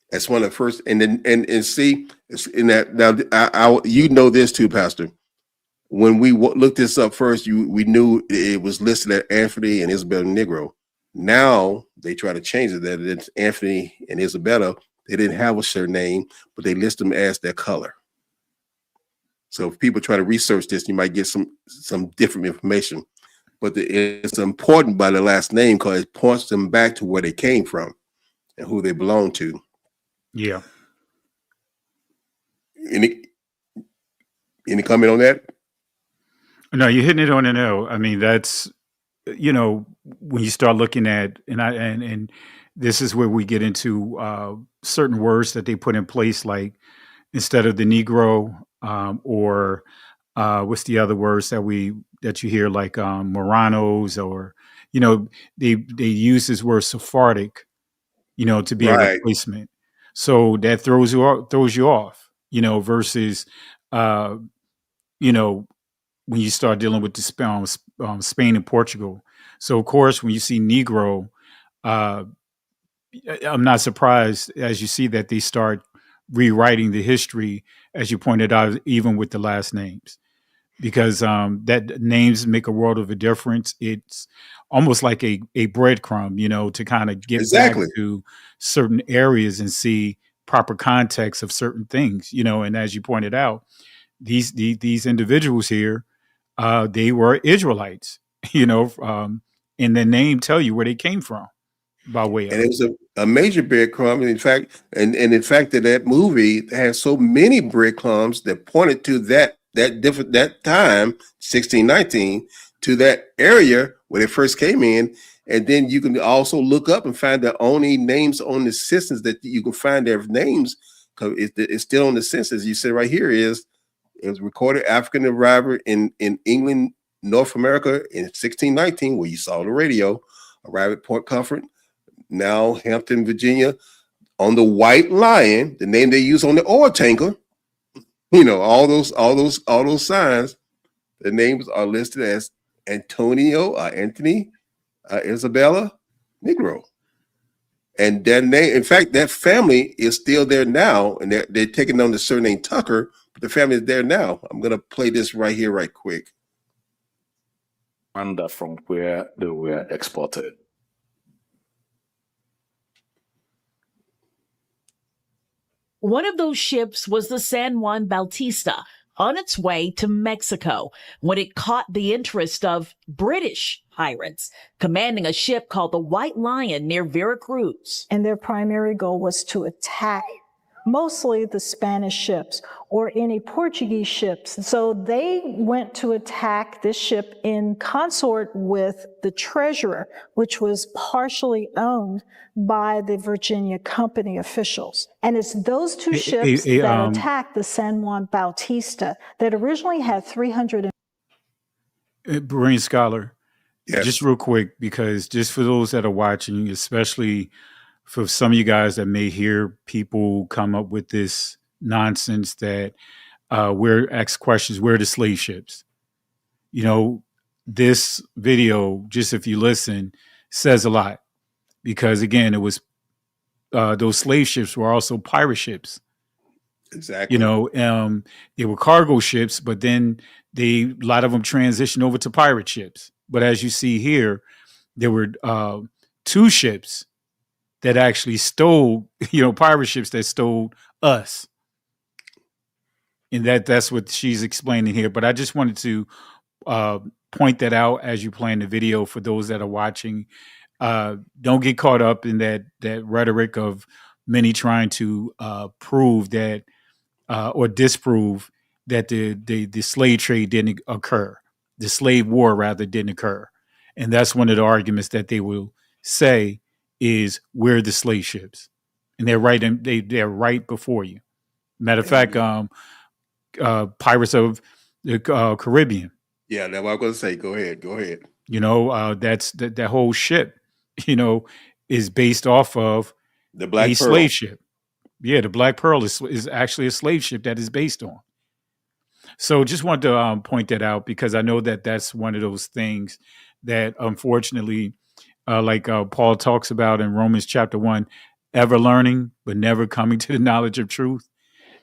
That's one of the first, and see, in that now, you know this too, Pastor. When we looked this up first, we knew it was listed at Anthony and Isabella Negro. Now they try to change it that it's Anthony and Isabella. They didn't have a surname, but they list them as their color. So if people try to research this, you might get some different information. But it's important by the last name because it points them back to where they came from and who they belong to. Yeah. Any comment on that? No, you're hitting it on the nail. I mean, that's, when you start looking at, and this is where we get into certain words that they put in place, like instead of the Negro, or what's the other words that you hear, like Moranos, or, they use this word Sephardic, to be a replacement. So that throws you off, versus, when you start dealing with the Spain and Portugal. So of course, when you see Negro, I'm not surprised as you see that they start rewriting the history, as you pointed out, even with the last names, because that names make a world of a difference. It's almost like a breadcrumb, to kind of get back to certain areas and see proper context of certain things, and as you pointed out, these individuals here, they were Israelites, and the name tell you where they came from by way And of. it was a major breadcrumb. In fact, and in fact that movie has so many breadcrumbs that pointed to that time, 1619, to that area where they first came in. And then you can also look up and find the only names on the census that you can find their names, because it's still on the census. You said right here it was recorded African arrival in England, North America in 1619, where you saw the radio, arrived at Port Comfort, now Hampton, Virginia, on the White Lion, the name they use on the oil tanker. All those signs. The names are listed as Antonio, Anthony, Isabella, Negro, and their name. In fact, that family is still there now, and they're taking on the surname Tucker. But the family is there now. I'm gonna play this right here, right quick. Rwanda, from where they were exported. One of those ships was the San Juan Bautista, on its way to Mexico when it caught the interest of British pirates, commanding a ship called the White Lion near Veracruz. And their primary goal was to attack mostly the Spanish ships or any Portuguese ships. So they went to attack this ship in consort with the treasurer, which was partially owned by the Virginia Company officials. And it's those two ships that attacked the San Juan Bautista that originally had 300. Marine scholar, yes. Just real quick, because just for those that are watching, especially for some of you guys that may hear people come up with this nonsense that we're asked questions, where are the slave ships? This video, just if you listen, says a lot, because again, it was those slave ships were also pirate ships. Exactly. They were cargo ships, but then a lot of them transitioned over to pirate ships. But as you see here, there were two ships that actually stole, pirate ships that stole us. And that's what she's explaining here. But I just wanted to point that out as you play in the video for those that are watching. Don't get caught up in that rhetoric of many trying to prove that or disprove that the slave trade didn't occur. The slave war, rather, didn't occur. And that's one of the arguments that they will say is, we're the slave ships. And they're right. They're right before you. Matter of fact, Pirates of the Caribbean. Yeah, that's what I'm going to say. Go ahead. That's that whole ship, is based off of the Black Pearl. Slave ship. Yeah, the Black Pearl is actually a slave ship that is based on. So just wanted to point that out, because I know that that's one of those things that unfortunately, like Paul talks about in Romans chapter 1, ever learning but never coming to the knowledge of truth.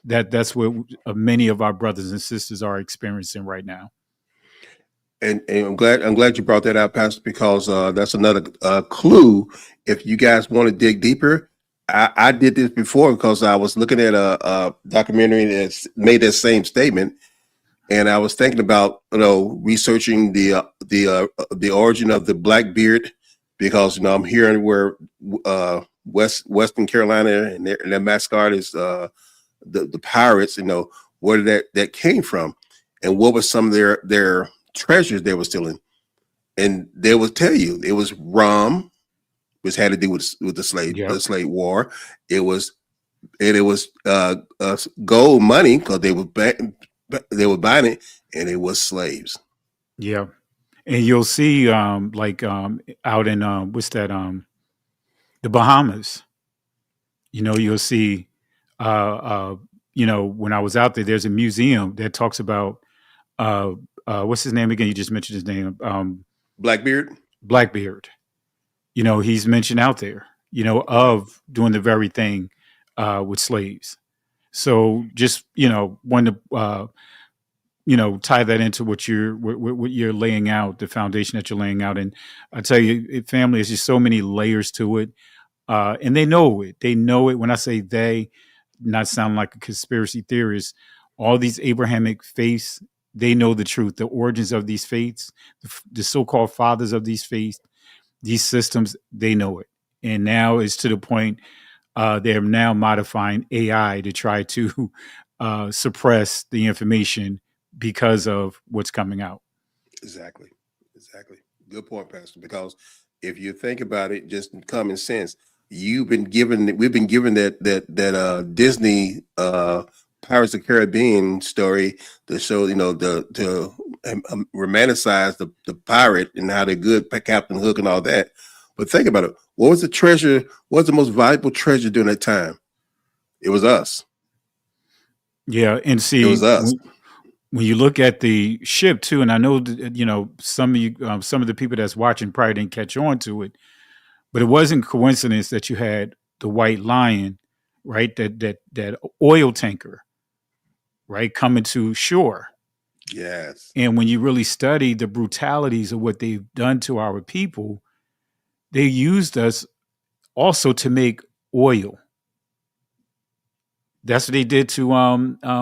That's what many of our brothers and sisters are experiencing right now. And I'm glad you brought that out, Pastor, because that's another clue. If you guys want to dig deeper, I did this before because I was looking at a documentary that made that same statement, and I was thinking about researching the origin of the Blackbeard, because I'm hearing where Western Carolina and their mascot is the pirates. Where that came from, and what was some of their treasures they were stealing. And they will tell you it was rum, which had to do with the slave war. It was gold money, because they were buying it, and it was slaves. Yeah. And you'll see out in what's that, the Bahamas, you'll see when I was out there, there's a museum that talks about what's his name again? You just mentioned his name. Blackbeard. He's mentioned out there, of doing the very thing with slaves. So just, want to, tie that into what you're laying out, the foundation that you're laying out. And I tell you, family, is just so many layers to it. And they know it. They know it. When I say they, not sound like a conspiracy theorist, all these Abrahamic faiths, they know the truth, the origins of these faiths, the so-called fathers of these faiths, these systems, they know it. And now it's to the point they're now modifying AI to try to suppress the information because of what's coming out. Exactly. Good point, Pastor. Because if you think about it, just in common sense, we've been given that Disney Pirates of the Caribbean story to show, to romanticize the pirate and how they're good, Captain Hook and all that. But think about it. What was the treasure? What was the most valuable treasure during that time? It was us. Yeah, and see, It was us. when you look at the ship too, and I know that, some of you, some of the people that's watching probably didn't catch on to it, but it wasn't coincidence that you had the White Lion, right? That oil tanker, right, coming to shore. Yes. And when you really study the brutalities of what they've done to our people, they used us also to make oil. That's what they did to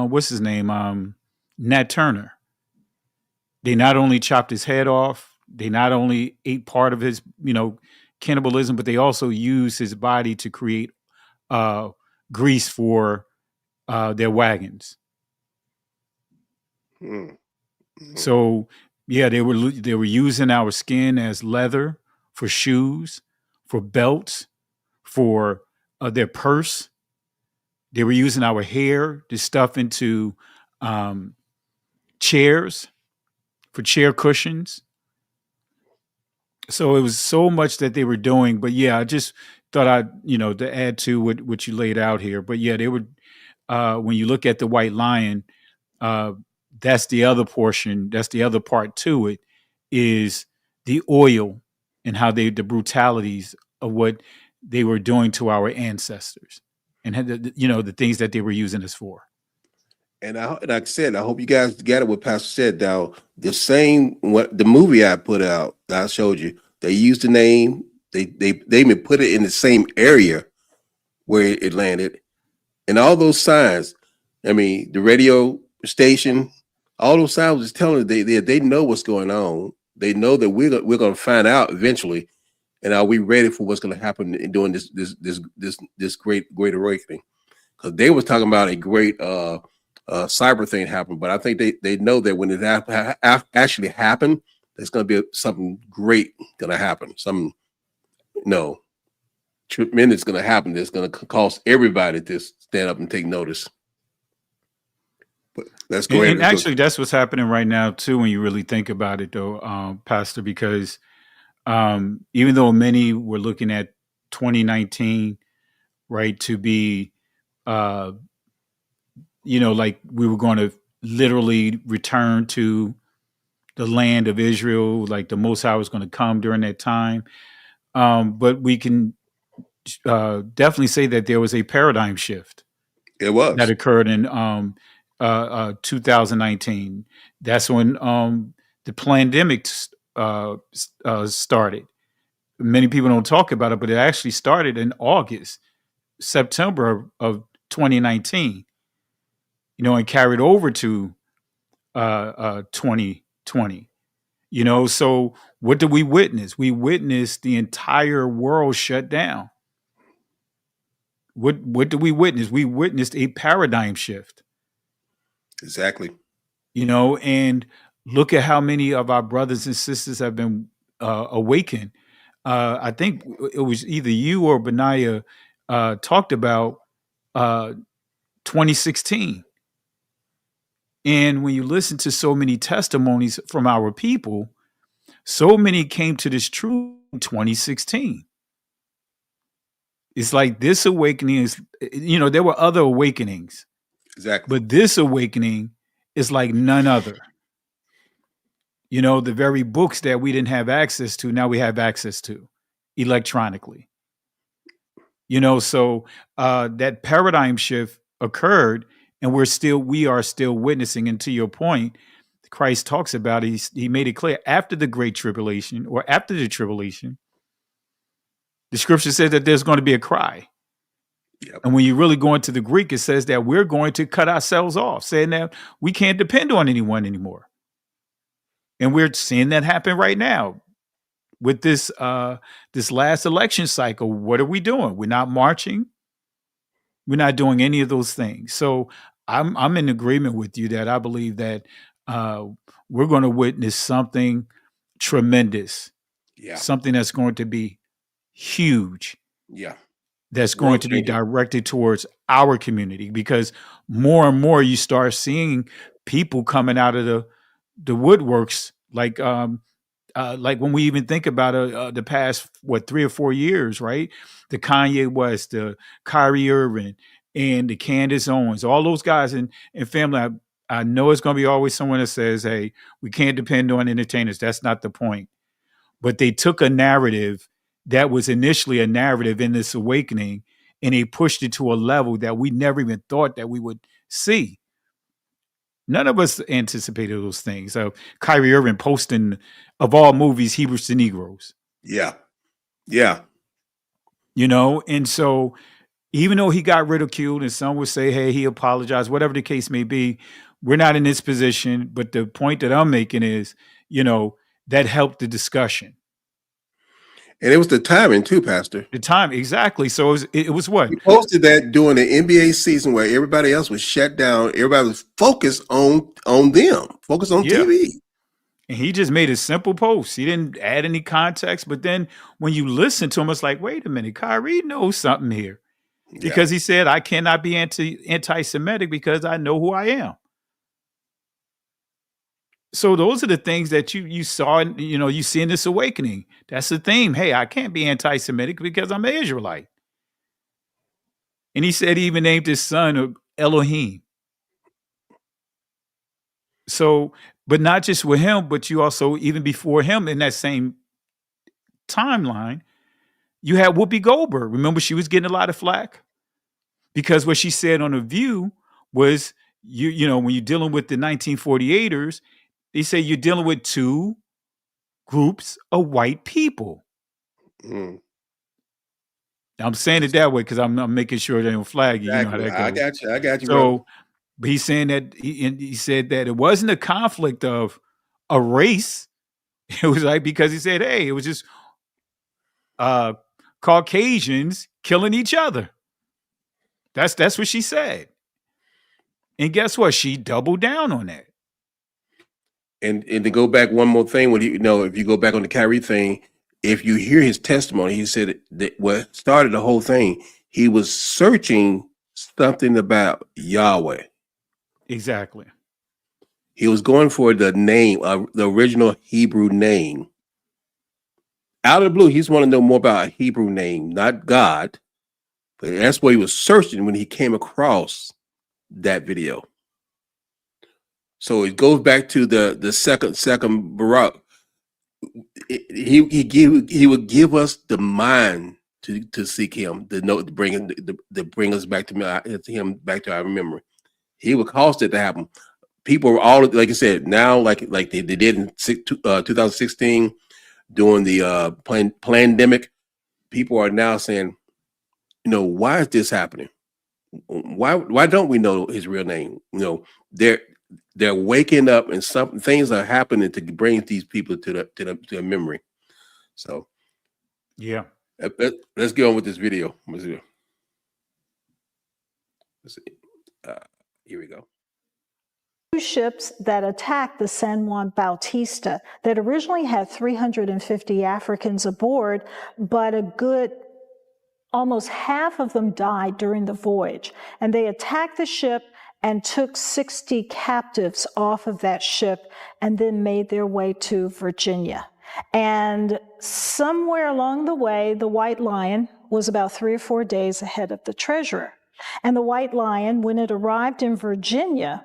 what's his name? Nat Turner. They not only chopped his head off, they not only ate part of his, cannibalism, but they also used his body to create grease for their wagons. So yeah, they were using our skin as leather for shoes, for belts, for their purse. They were using our hair to stuff into chairs, for chair cushions. So it was so much that they were doing. But yeah, I just thought to add to what you laid out here. But yeah, they were, when you look at the White Lion, that's the other portion. That's the other part to it, is the oil and how the brutalities of what they were doing to our ancestors, and the things that they were using us for. And like I said, I hope you guys got it. What Pastor said. Now, the movie I put out, that I showed you, they used the name. They even put it in the same area where it landed, and all those signs. I mean, the radio station, all those signs is telling they know what's going on. They know that we're going to find out eventually, and are we ready for what's going to happen during this great awakening? Because they was talking about a great cyber thing happened, but I think they know that when it actually happened, there's going to be something great going to happen. Something tremendous going to happen that's going to cause everybody to stand up and take notice. But let's go ahead. And actually, that's what's happening right now too. When you really think about it, though, Pastor, because even though many were looking at 2019, right, to be, like we were going to literally return to the land of Israel, like the Most High was going to come during that time. But we can definitely say that there was a paradigm shift. It was that occurred in 2019. That's when the pandemic started. Many people don't talk about it, but it actually started in September of 2019. And carried over to 2020. So what did we witness? We witnessed the entire world shut down. What did we witness? We witnessed a paradigm shift. Exactly. And look at how many of our brothers and sisters have been awakened. I think it was either you or Benaiah talked about 2016. And when you listen to so many testimonies from our people, so many came to this truth in 2016. It's like this awakening is, there were other awakenings. Exactly. But this awakening is like none other. The very books that we didn't have access to, now we have access to electronically. So that paradigm shift occurred, and we are still witnessing. And to your point, Christ talks about, he made it clear, after the great tribulation, or after the tribulation, the scripture says that there's going to be a cry. Yep. And when you really go into the Greek, it says that we're going to cut ourselves off, saying that we can't depend on anyone anymore. And we're seeing that happen right now with this this last election cycle. What are we doing? We're not marching. We're not doing any of those things. So I'm in agreement with you that I believe that we're going to witness something tremendous, Yeah. something that's going to be huge, Yeah. that's going World to be changing. directed towards our community, because more and more you start seeing people coming out of the woodworks, like when we even think about the past 3 or 4 years, right? The Kanye West, the Kyrie Irving, and the Candace Owens, all those guys in family. I know it's going to be always someone that says, "Hey, we can't depend on entertainers." That's not the point. But they took a narrative that was initially a narrative in this awakening, and they pushed it to a level that we never even thought that we would see. None of us anticipated those things. So Kyrie Irving posting, of all movies, Hebrews to Negroes. Yeah. Yeah. And so even though he got ridiculed, and some would say, hey, he apologized, whatever the case may be, we're not in this position. But the point that I'm making is, that helped the discussion. And it was the timing too, Pastor. The time, exactly. So it was what? He posted that during the NBA season where everybody else was shut down. Everybody was focused on them, focused on TV. And he just made a simple post. He didn't add any context. But then when you listen to him, it's like, wait a minute, Kyrie knows something here. Because he said, I cannot be anti-Semitic because I know who I am. So those are the things that you saw, and you see in this awakening. That's the theme. Hey, I can't be anti-Semitic because I'm an Israelite. And he said he even named his son Elohim. So, but not just with him, but you also, even before him in that same timeline, you had Whoopi Goldberg. Remember, she was getting a lot of flack because what she said on The View was, when you're dealing with the 1948ers, they say you're dealing with two groups of white people. Mm. I'm saying it that way because I'm making sure they don't flag you. Exactly. You know how that goes. I got you. So, but he's saying that he said that it wasn't a conflict of a race. It was like, because he said, hey, it was just Caucasians killing each other. That's what she said. And guess what? She doubled down on that. And to go back one more thing, when if you go back on the Kyrie thing, if you hear his testimony, he said that what started the whole thing, he was searching something about Yahweh. Exactly. He was going for the name, the original Hebrew name. Out of the blue, he just wanted to know more about a Hebrew name, not God. But that's what he was searching when he came across that video. So it goes back to the second Barak. He would give us the mind to seek him, to bring us back to him, back to our memory. He would cause it to happen. People were all, like I said, now like they did in 2016 during the pandemic. People are now saying, why is this happening? Why don't we know his real name? They're waking up, and some things are happening to bring these people to the memory. So, yeah, let's get on with this video. Let's see. Here we go. Two ships that attacked the San Juan Bautista that originally had 350 Africans aboard, but almost half of them died during the voyage. And they attacked the ship and took 60 captives off of that ship and then made their way to Virginia. And somewhere along the way, the White Lion was about 3 or 4 days ahead of the Treasurer. And the White Lion, when it arrived in Virginia,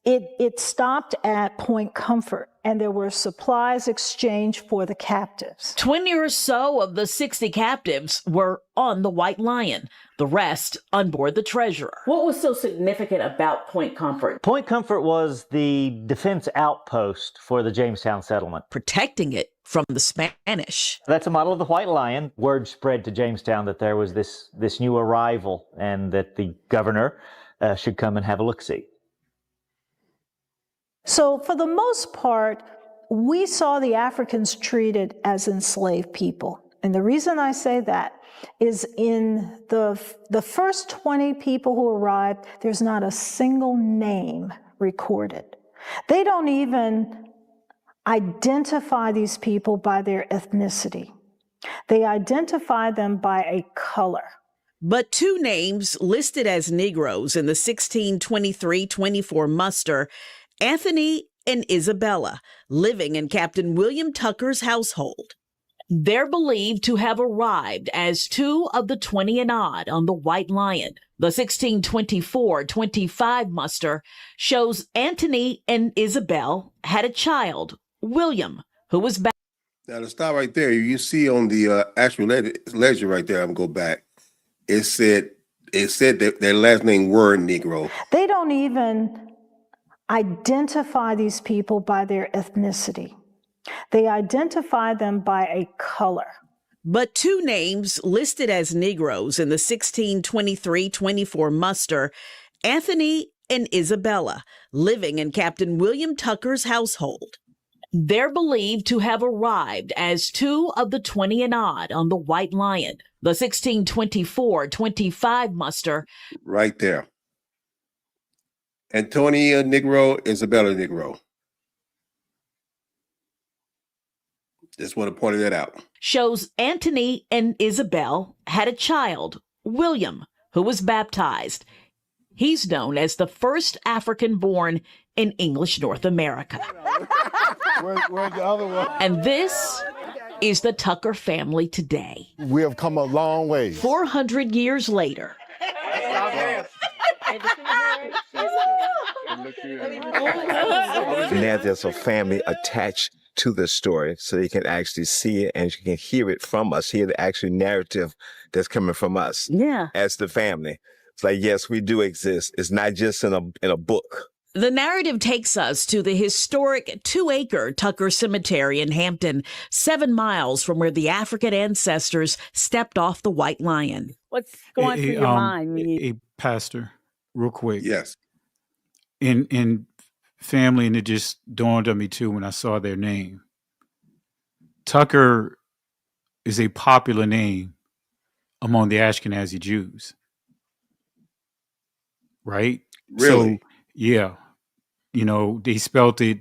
it stopped at Point Comfort, and there were supplies exchanged for the captives. 20 or so of the 60 captives were on the White Lion, the rest on board the Treasurer. What was so significant about Point Comfort? Point Comfort was the defense outpost for the Jamestown settlement, protecting it from the Spanish. That's a model of the White Lion. Word spread to Jamestown that there was this new arrival and that the governor should come and have a look-see. So for the most part, we saw the Africans treated as enslaved people. And the reason I say that is in the first 20 people who arrived, there's not a single name recorded. They don't even identify these people by their ethnicity. They identify them by a color. But two names listed as Negroes in the 1623-24 muster, Anthony and Isabella, living in Captain William Tucker's household. They're believed to have arrived as two of the 20 and odd on the White Lion. The 1624-25 muster shows Anthony and Isabel had a child, William, who was back. Now to stop right there, you see on the actual ledger right there, I'm gonna go back. It said that their last name were Negro. They don't even identify these people by their ethnicity. They identify them by a color. But two names listed as Negroes in the 1623-24 muster, Anthony and Isabella, living in Captain William Tucker's household. They're believed to have arrived as two of the 20 and odd on the White Lion, the 1624-25 muster. Right there. Antonia Negro, Isabella Negro. Just want to point that out. Shows Anthony and Isabel had a child, William, who was baptized. He's known as the first African born in English North America. Where's the other one? And this is the Tucker family today. We have come a long way. 400 years later. Now there's a family attached to the story, so you can actually see it and you can hear it from us, hear the actual narrative that's coming from us. Yeah. As the family. It's like, yes, we do exist. It's not just in a book. The narrative takes us to the historic 2-acre Tucker Cemetery in Hampton, 7 miles from where the African ancestors stepped off the White Lion. What's going through your mind? A pastor, real quick. Yes. In family, and it just dawned on me too when I saw their name. Tucker is a popular name among the Ashkenazi Jews. Right? Really? So, yeah. You know, they spelt it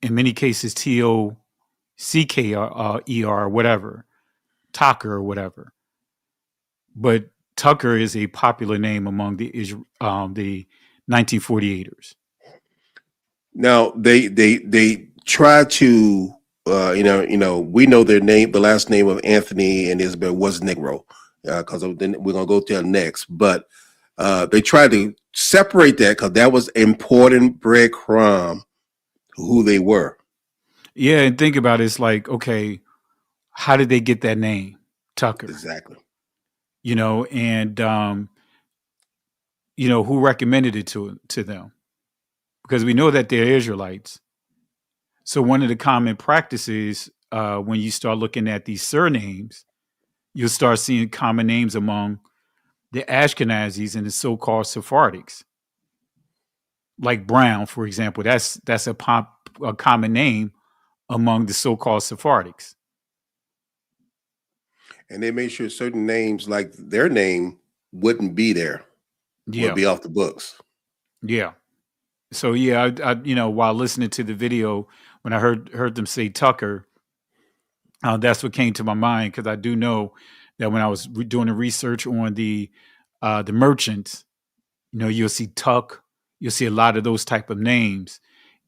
in many cases Tocker or whatever, Tucker or whatever. But Tucker is a popular name among the 1948ers. Now they try to we know their name, the last name of Anthony and Isabel was Negro, because then we're gonna go to it next. But they try to separate that because that was important breadcrumb who they were. Yeah, and think about it, it's like, okay, how did they get that name, Tucker? Exactly. You know, and who recommended it to them? Because we know that they're Israelites. So one of the common practices when you start looking at these surnames, you'll start seeing common names among the Ashkenazis and the so-called Sephardics. Like Brown, for example, that's a common name among the so-called Sephardics. And they made sure certain names, like their name, wouldn't be there. Yeah. Would be off the books. Yeah. So yeah, I while listening to the video, when I heard them say Tucker, that's what came to my mind, because I do know that when I was doing the research on the merchants, you'll see Tuck, you'll see a lot of those type of names,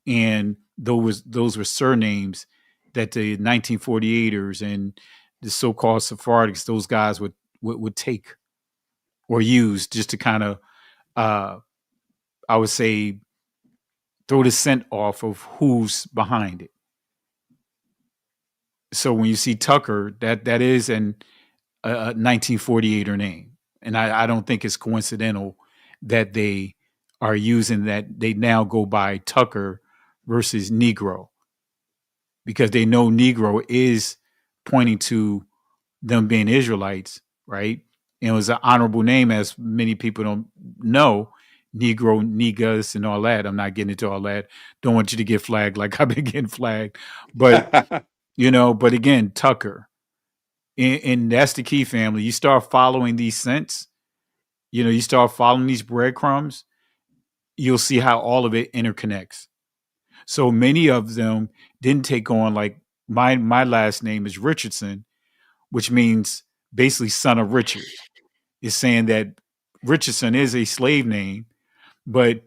and those were surnames that the 1948ers and the so-called Sephardics, those guys would take or use just to kind of, I would say, throw the scent off of who's behind it. So when you see Tucker, that is an 1948er name, and I don't think it's coincidental that they are using that. They now go by Tucker versus Negro because they know Negro is pointing to them being Israelites, right? And it was an honorable name, as many people don't know. Negro, niggas, and all that. I'm not getting into all that. Don't want you to get flagged like I've been getting flagged. But, but again, Tucker. And that's the key, family. You start following these scents, you start following these breadcrumbs, you'll see how all of it interconnects. So many of them didn't take on, like my last name is Richardson, which means basically son of Richard. Is saying that Richardson is a slave name, but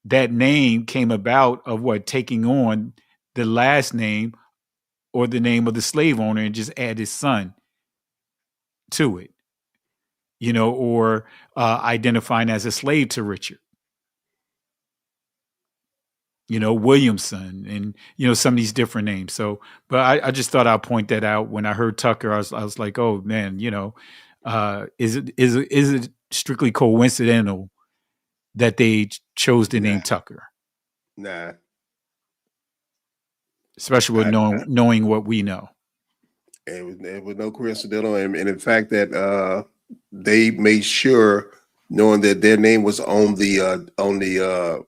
that name came about of taking on the last name or the name of the slave owner and just add his son to it, or identifying as a slave to Richard, Williamson, and, some of these different names. So, but I just thought I'd point that out. When I heard Tucker, I was like, oh man, is it strictly coincidental that they chose the name Tucker? Nah. Especially with knowing what we know. It was no coincidental, and in fact that they made sure, knowing that their name was on the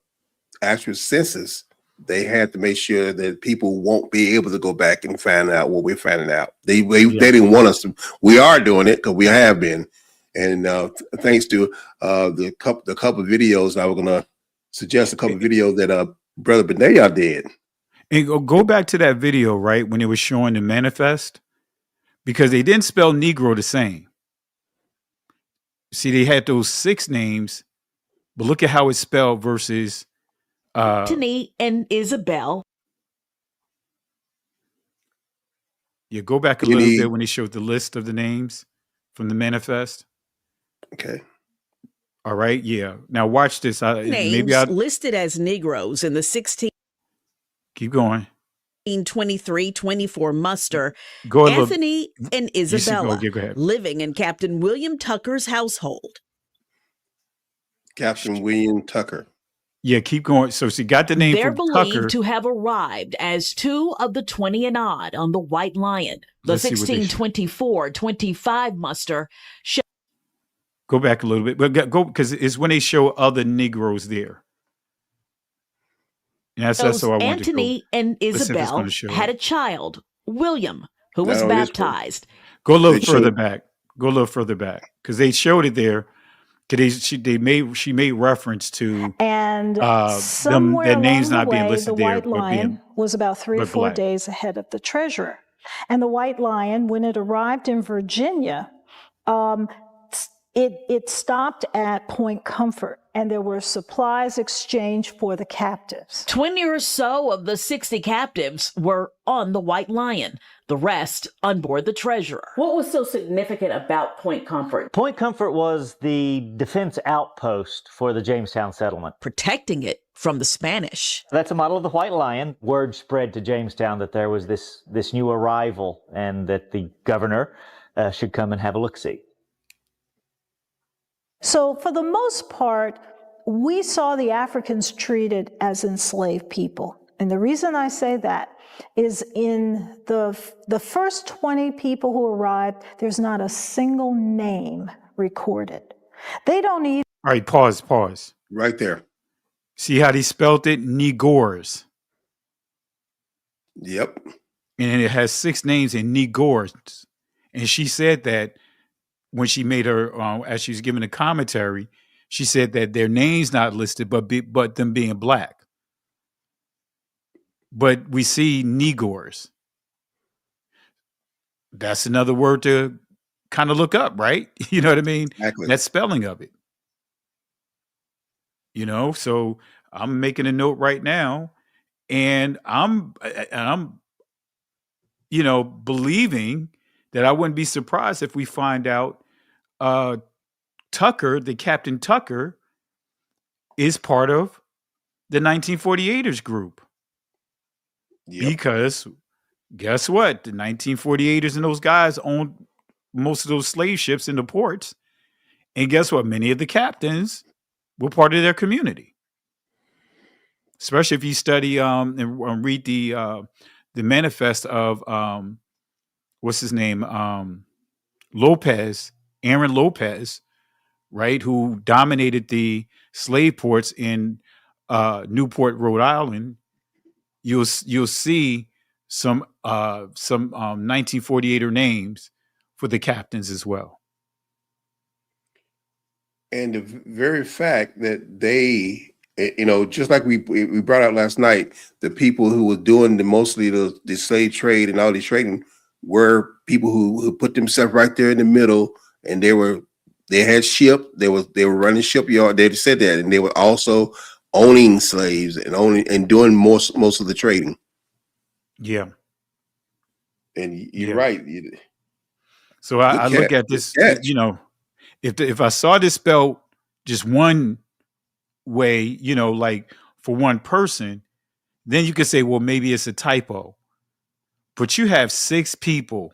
actual census, they had to make sure that people won't be able to go back and find out what we're finding out. They didn't want us to. We are doing it because we have been, and thanks to the couple of videos, I was going to suggest a couple of videos that Brother Benaya did. And go back to that video, right, when it was showing the manifest, because they didn't spell Negro the same. See, they had those 6 names, but look at how it's spelled versus Anthony and Isabel. Yeah, go back a little bit when they showed the list of the names from the manifest. Okay. All right. Yeah. Now watch this. Names listed as Negroes in the 16. Keep going. 23-24 muster. Go Anthony and Isabella go ahead. living in Captain William Tucker's household. Captain William Tucker. Yeah, keep going. So she got the name They're from believed Tucker. to have arrived as 2 of the 20 and odd on the White Lion. The 1624-25 muster. Go back a little bit, but go because it's when they show other Negroes there. And that's what I wanted Anthony to go. and Isabel had a child, William, who was baptized. Go a little further back. Go a little further back because they showed it there. She made reference to and somewhere their names along not the being way, listed the there, White Lion was about 3 or 4 days ahead of the treasurer. And the White Lion, when it arrived in Virginia, it stopped at Point Comfort, and there were supplies exchanged for the captives. 20 or so of the 60 captives were on the White Lion, the rest on board the Treasurer. What was so significant about Point Comfort? Point Comfort was the defense outpost for the Jamestown settlement, protecting it from the Spanish. That's a model of the White Lion. Word spread to Jamestown that there was this new arrival and that the governor should come and have a look-see. So for the most part, we saw the Africans treated as enslaved people. And the reason I say that is in the first 20 people who arrived, there's not a single name recorded. They don't even... All right, pause. Right there. See how they spelled it? Negors. Yep. And it has 6 names in Negors. And she said that when she made her, as she was giving a commentary, she said that their names not listed, but them being black. But we see Negors. That's another word to kind of look up, right? You know what I mean? Exactly. That spelling of it. So I'm making a note right now, and I'm believing that I wouldn't be surprised if we find out Tucker, the Captain Tucker, is part of the 1948ers group. Yep. Because guess what? The 1948ers and those guys owned most of those slave ships in the ports. And guess what? Many of the captains were part of their community. Especially if you study and read the manifest of what's his name? Aaron Lopez, right? Who dominated the slave ports in Newport, Rhode Island. You'll see some 1948er names for the captains as well. And the very fact that they, just like we brought out last night, the people who were doing mostly the slave trade and all the trading were people who put themselves right there in the middle, and they had ship, they were running shipyard. They said that, and they were also owning slaves and doing most of the trading. Yeah. And you're right. So I look at this, if I saw this spelled just one way, like for one person, then you could say, well, maybe it's a typo. But you have 6 people.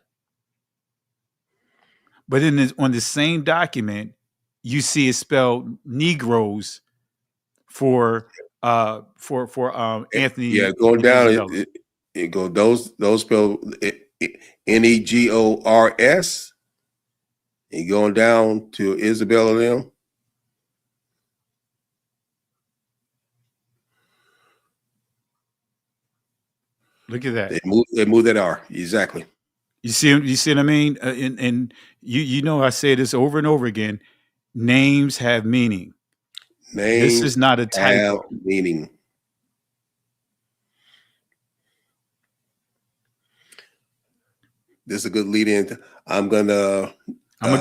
But then on the same document, you see it spelled Negroes for Anthony. Yeah, going down, it go those spell Negors. And going down to Isabella them. Look at that. They move that R. Exactly. You see what I mean? And I say this over and over again. Names have meaning. Names this is not a typo. Have meaning. This is a good lead in. I'm a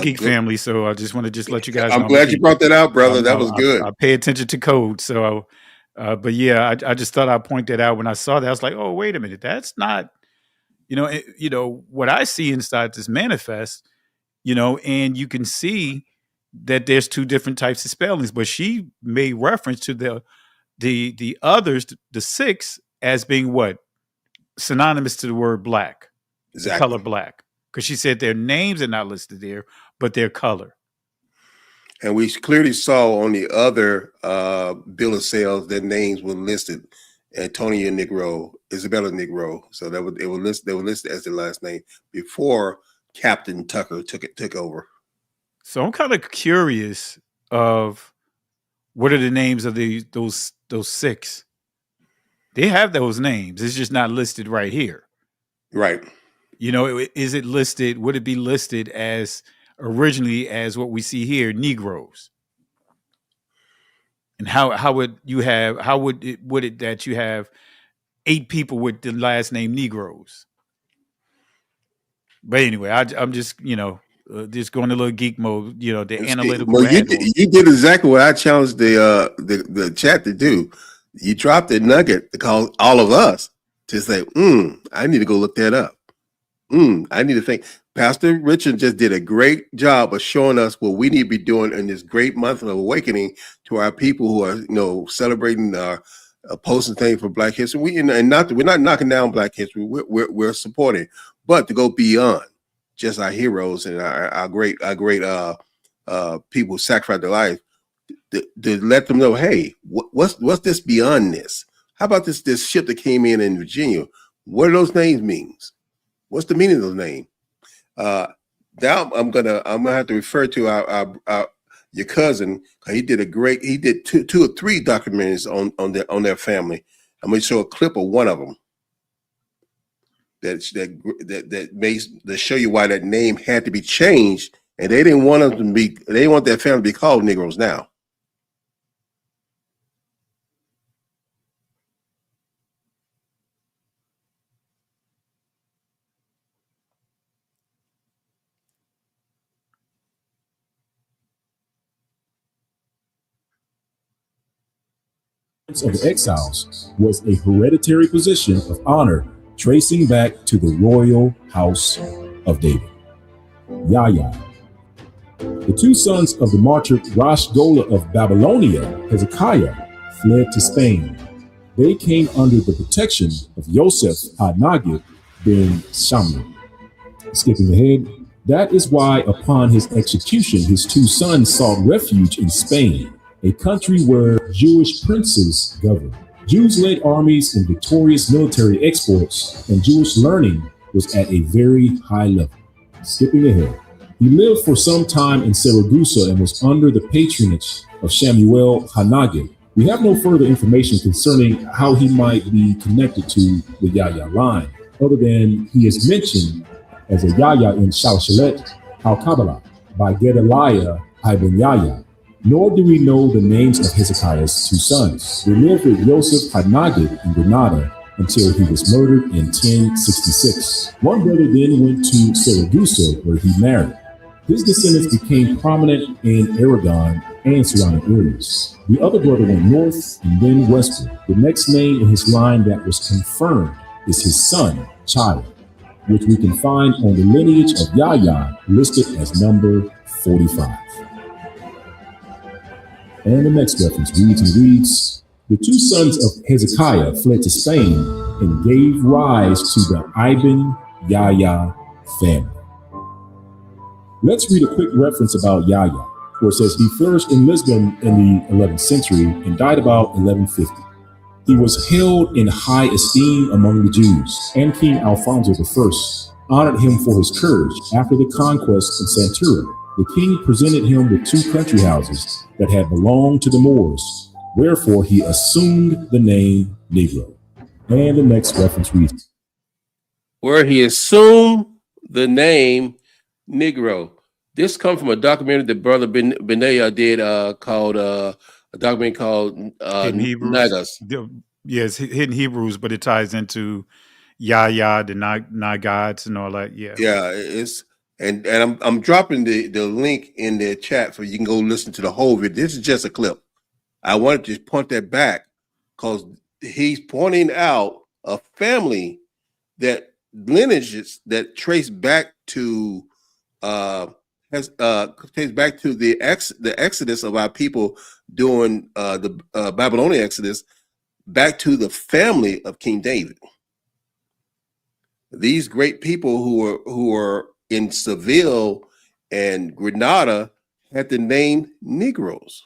geek family, so I just want to let you guys know. I'm glad you brought that out, brother. That was good. I pay attention to code. So, but yeah, I just thought I'd point that out when I saw that. I was like, oh, wait a minute. That's not, what I see inside this manifest, and you can see that there's 2 different types of spellings, but she made reference to the others, the 6, as being what? Synonymous to the word black. Exactly. The color black. Because she said their names are not listed there, but their color. And we clearly saw on the other bill of sales that names were listed: Antonia Negro, Isabella Negro. So they were listed as their last name before Captain Tucker took over. So I'm kind of curious of what are the names of those 6. They have those names. It's just not listed right here. Right. Is it listed? Would it be listed as originally as what we see here, Negroes? And how would it that you have 8 people with the last name Negroes? But anyway, I'm just just going a little geek mode. The analytical. Well, you did exactly what I challenged the chat to do. You dropped the nugget to call all of us to say, I need to go look that up. I need to think. Pastor Richard just did a great job of showing us what we need to be doing in this great month of awakening to our people who are, celebrating posting things for Black History. We're not knocking down Black History. We're supporting, but to go beyond just our heroes and our great people who sacrificed their life, to let them know, hey, what's this beyond this? How about this ship that came in Virginia? What do those names mean? What's the meaning of those names? Now I'm gonna have to refer to our your cousin. He did 2 or 3 documentaries on their family. I'm gonna show a clip of one of them that show you why that name had to be changed, and they didn't want them to be. They didn't want their family to be called Negroes now. Of the exiles was a hereditary position of honor tracing back to the royal house of David. Yahya. The 2 sons of the martyr Rosh Gola of Babylonia, Hezekiah, fled to Spain. They came under the protection of Yosef HaNagid bin Shamli. Skipping ahead, that is why upon his execution, his two sons sought refuge in Spain, a country where Jewish princes governed. Jews led armies and victorious military exploits, and Jewish learning was at a very high level. Skipping ahead, he lived for some time in Saragossa and was under the patronage of Samuel HaNagid. We have no further information concerning how he might be connected to the Yahya line, other than he is mentioned as a Yahya in Shalshalet al-Kabbalah by Gedaliah ibn Yahya. Nor do we know the names of Hezekiah's two sons. They lived with Yosef HaNagid in Granada until he was murdered in 1066. One brother then went to Saragossa, where he married. His descendants became prominent in Aragon and surrounding areas. The other brother went north and then westward. The next name in his line that was confirmed is his son, Chaya, which we can find on the lineage of Yahya, listed as number 45. And the next reference reads, the two sons of Hezekiah fled to Spain and gave rise to the Ibn Yahya family. Let's read a quick reference about Yahya, where it says he flourished in Lisbon in the 11th century and died about 1150. He was held in high esteem among the Jews, and King Alfonso I honored him for his courage. After the conquest in Santura, the king presented him with two country houses that had belonged to the Moors, wherefore he assumed the name Negro. And the next reference reads, where he assumed the name Negro. This comes from a documentary that Brother Benaya did called a documentary called Nagas. Yes, Hidden Hebrews, but it ties into Yahya, the Nagods, and all that. Yeah, it's and I'm dropping the link in the chat so you can go listen to the whole video. This is just a clip. I wanted to point that back because he's pointing out a family that lineages that trace back to trace back to the exodus of our people during the Babylonian exodus, back to the family of King David. These great people who were in Seville and Granada had the name Negroes.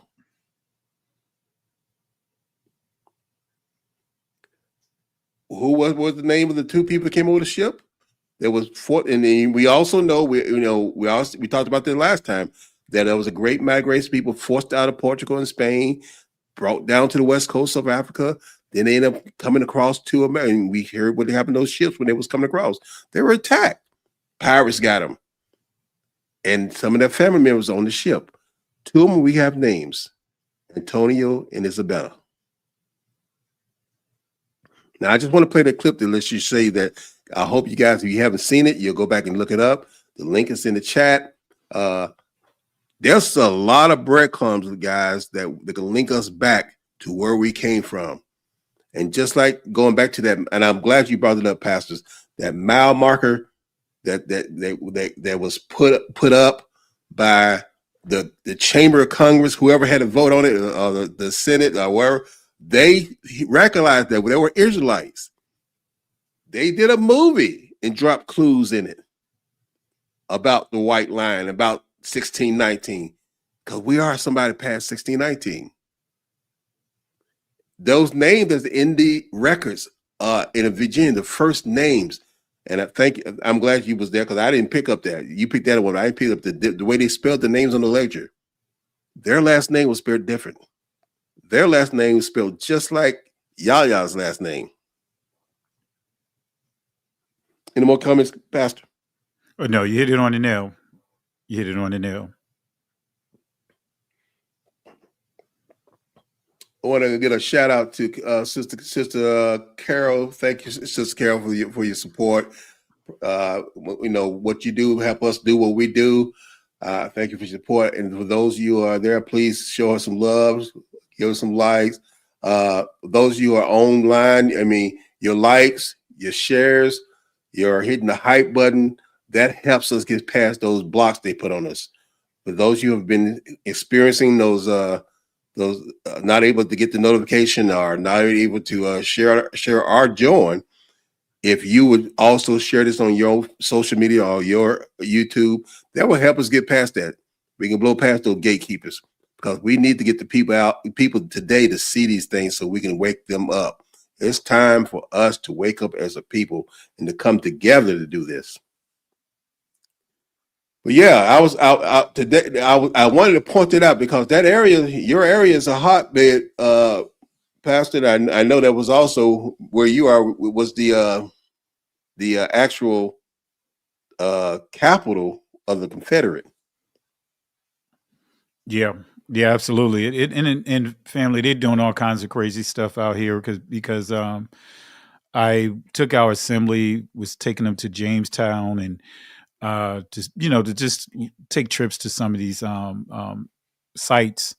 Who was the name of the two people that came over the ship? There was and we also know we talked about that last time, that there was a great migration of people forced out of Portugal and Spain, brought down to the west coast of Africa. Then they ended up coming across to America. And we heard what happened to those ships when they was coming across. They were attacked. Pirates got them. And some of their family members on the ship. Two of them we have names, Antonio and Isabella. Now, I just want to play that clip to let you say that. I hope you guys, if you haven't seen it, you'll go back and look it up. The link is in the chat. There's a lot of breadcrumbs, guys, that can link us back to where we came from. And just like going back to that, and I'm glad you brought it up, pastors, that mile marker that was put up by the Chamber of Congress, whoever had a vote on it, or the Senate, or wherever, they recognized that they were Israelites. They did a movie and dropped clues in it about the white line, about 1619, because we are somebody past 1619. Those names that's in the records in Virginia, the first names, and I'm glad you was there because I didn't pick up that. You picked that one. I didn't pick up the way they spelled the names on the ledger. Their last name was spelled different. Their last name was spelled just like Yahya's last name. Any more comments, Pastor? Oh, no, you hit it on the nail. You hit it on the nail. I want to get a shout out to Sister Carol. Thank you, Sister Carol, for your support. What you do, help us do what we do. Thank you for your support. And for those of you who are there, please show us some love, give us some likes. Those of you who are online, your likes, your shares, you're hitting the hype button. That helps us get past those blocks they put on us. For those of you who have been experiencing those not able to get the notification or not able to share our join, if you would also share this on your social media or your YouTube, that will help us get past that. We can blow past those gatekeepers because we need to get the people today to see these things so we can wake them up. It's time for us to wake up as a people and to come together to do this. But yeah, I was out today. I wanted to point it out because that area, your area, is a hotbed, Pastor. I know that was also where you are. Was the actual capital of the Confederate. Yeah, absolutely. And family, they're doing all kinds of crazy stuff out here because I took our assembly, was taking them to Jamestown and to just take trips to some of these sites.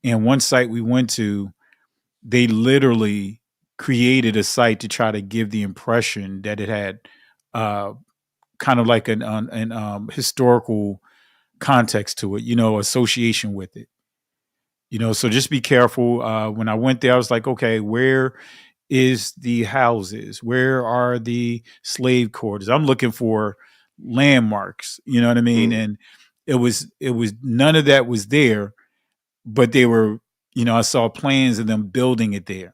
And one site we went to, they literally created a site to try to give the impression that it had kind of like an historical context to it, association with it. So just be careful. When I went there, I was like, okay, where is the houses? Where are the slave quarters? I'm looking for landmarks, you know what I mean? And it was none of that was there, but they were, I saw plans of them building it there.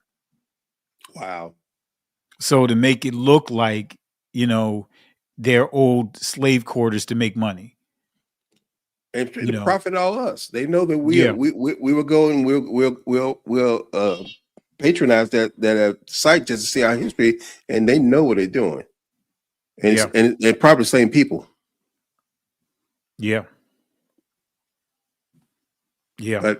Wow. So to make it look like, their old slave quarters to make money. And to profit all us. They know that we will go and we'll patronize that site just to see our history, and they know what they're doing. And they're probably the same people. Yeah. But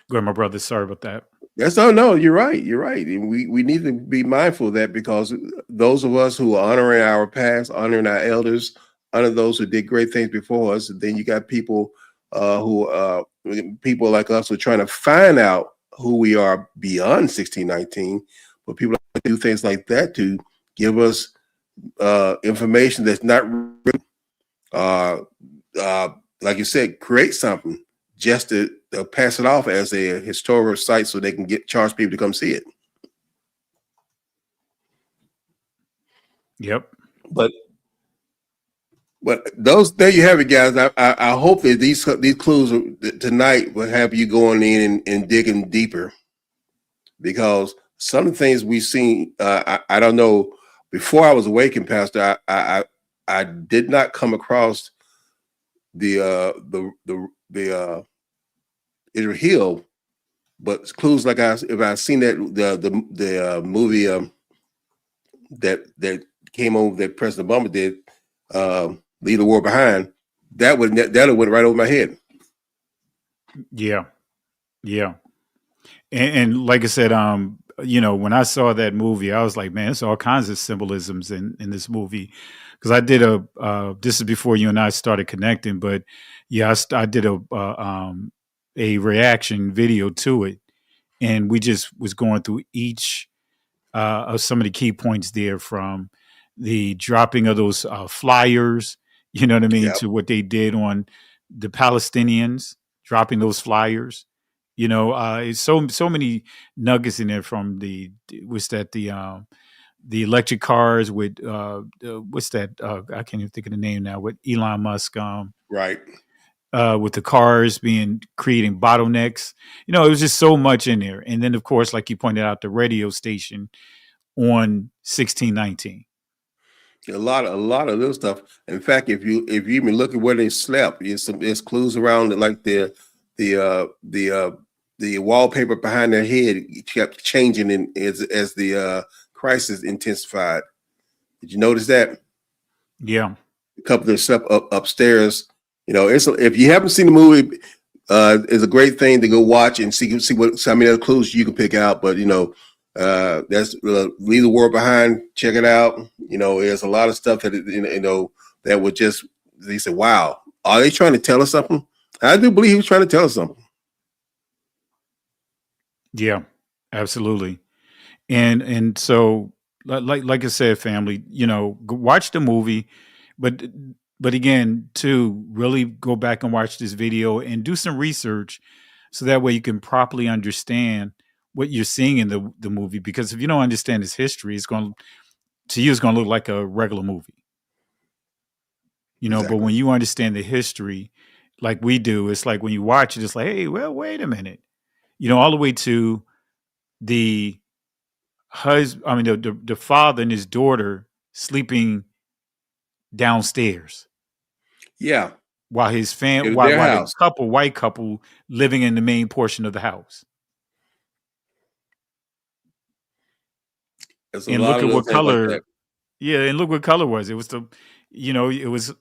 go ahead, my brother. Sorry about that. No, you're right. You're right. And we need to be mindful of that because those of us who are honoring our past, honoring our elders, honor those who did great things before us. And then you got people people like us who are trying to find out who we are beyond 1619. But people do things like that to give us information that's not real. Like you said, create something just to pass it off as a historical site so they can charge people to come see it. Yep. But there you have it, guys. I hope that these clues tonight will have you going in and digging deeper, because some of the things we've seen, I don't know. Before I was awakened, Pastor, I did not come across the Israel Hill, but clues like if I seen that the movie that came over that President Obama did, Leave the War Behind, that went right over my head. Yeah. And like I said, when I saw that movie, I was like, man, there's all kinds of symbolisms in this movie. Because I did this is before you and I started connecting, but yeah, I did a reaction video to it, and we just was going through each of some of the key points there, from the dropping of those flyers, you know what I mean, to what they did on the Palestinians, dropping those flyers. It's so many nuggets in there, from the electric cars with what's that? I can't even think of the name now. With Elon Musk, right? With the cars creating bottlenecks. It was just so much in there. And then, of course, like you pointed out, the radio station on 1619. A lot of little stuff. In fact, if you even look at where they slept, there's clues around it, like the wallpaper behind their head kept changing as the crisis intensified. Did you notice that? Yeah. A couple that slept upstairs. If you haven't seen the movie, it's a great thing to go watch and see how many other clues you can pick out. But that's Leave the War Behind. Check it out. There's a lot of stuff that that would just, they said, wow, are they trying to tell us something? I do believe he was trying to tell us something. Yeah, absolutely. And so, like I said, family, watch the movie, but again, to really go back and watch this video and do some research so that way you can properly understand what you're seeing in the movie. Because if you don't understand its history, it's going to look like a regular movie. But when you understand the history, like we do, it's like when you watch it, it's like, hey, well, wait a minute. All the way to the the father and his daughter sleeping downstairs. Yeah. While his white couple living in the main portion of the house. And look at what color. Like and look what color was. It was it was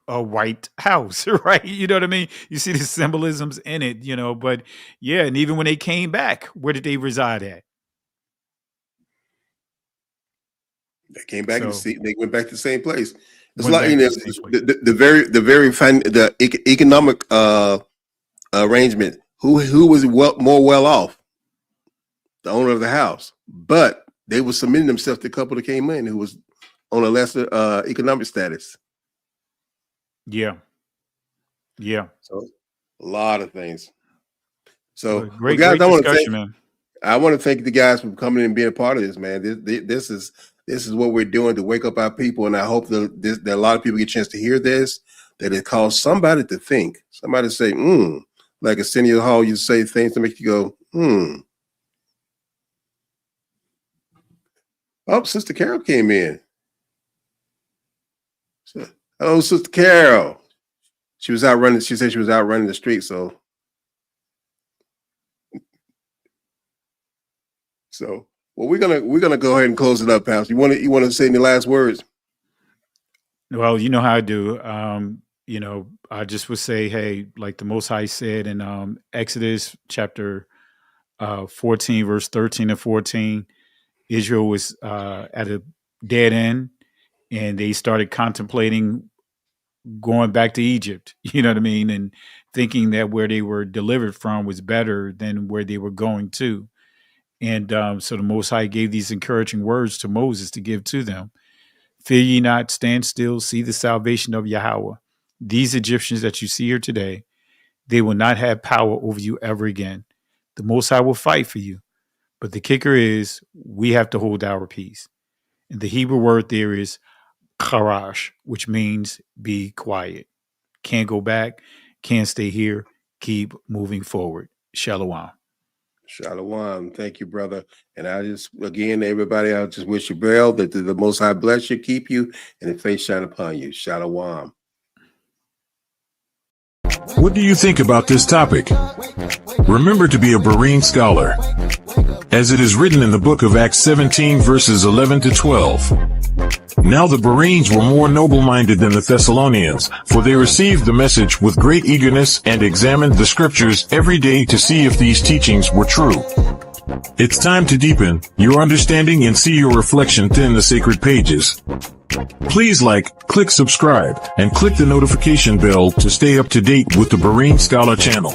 a white house, right? You know what I mean? You see the symbolisms in it, but and even when they came back, where did they reside at? They came back they went back to the same place. It's like the economic arrangement. Who was more well off? The owner of the house, but they were submitting themselves to the couple that came in who was on a lesser economic status. Yeah. So a lot of things. So great discussion, man. I want to thank the guys for coming and being a part of this, man. This is what we're doing to wake up our people, and I hope that a lot of people get a chance to hear this. That it caused somebody to think, somebody to say, like Arsenio Hall, you say things to make you go, Oh, Sister Carol came in. Hello, Sister Carol. She was out running. She said she was out running the street. So well, we're gonna go ahead and close it up, Pastor. You want to say any last words? Well, you know how I do. I just would say, hey, like the Most High said in Exodus chapter 14, verse 13 and 14, Israel was at a dead end, and they started contemplating going back to Egypt. You know what I mean? And thinking that where they were delivered from was better than where they were going to. And so the Most High gave these encouraging words to Moses to give to them. Fear ye not, stand still, see the salvation of Yahweh. These Egyptians that you see here today, they will not have power over you ever again. The Most High will fight for you. But the kicker is we have to hold our peace. And the Hebrew word there is charash, which means be quiet. Can't go back, can't stay here, keep moving forward. Shalom. Shalom. Thank you, brother. And I just, again, everybody, I just wish you well, that the Most High bless you, keep you, and the face shine upon you. Shalom. What do you think about this topic? Remember to be a Berean scholar. As it is written in the book of Acts 17, verses 11 to 12. Now the Bereans were more noble-minded than the Thessalonians, for they received the message with great eagerness and examined the scriptures every day to see if these teachings were true. It's time to deepen your understanding and see your reflection within the sacred pages. Please click subscribe, and click the notification bell to stay up to date with the Berean Scholar channel.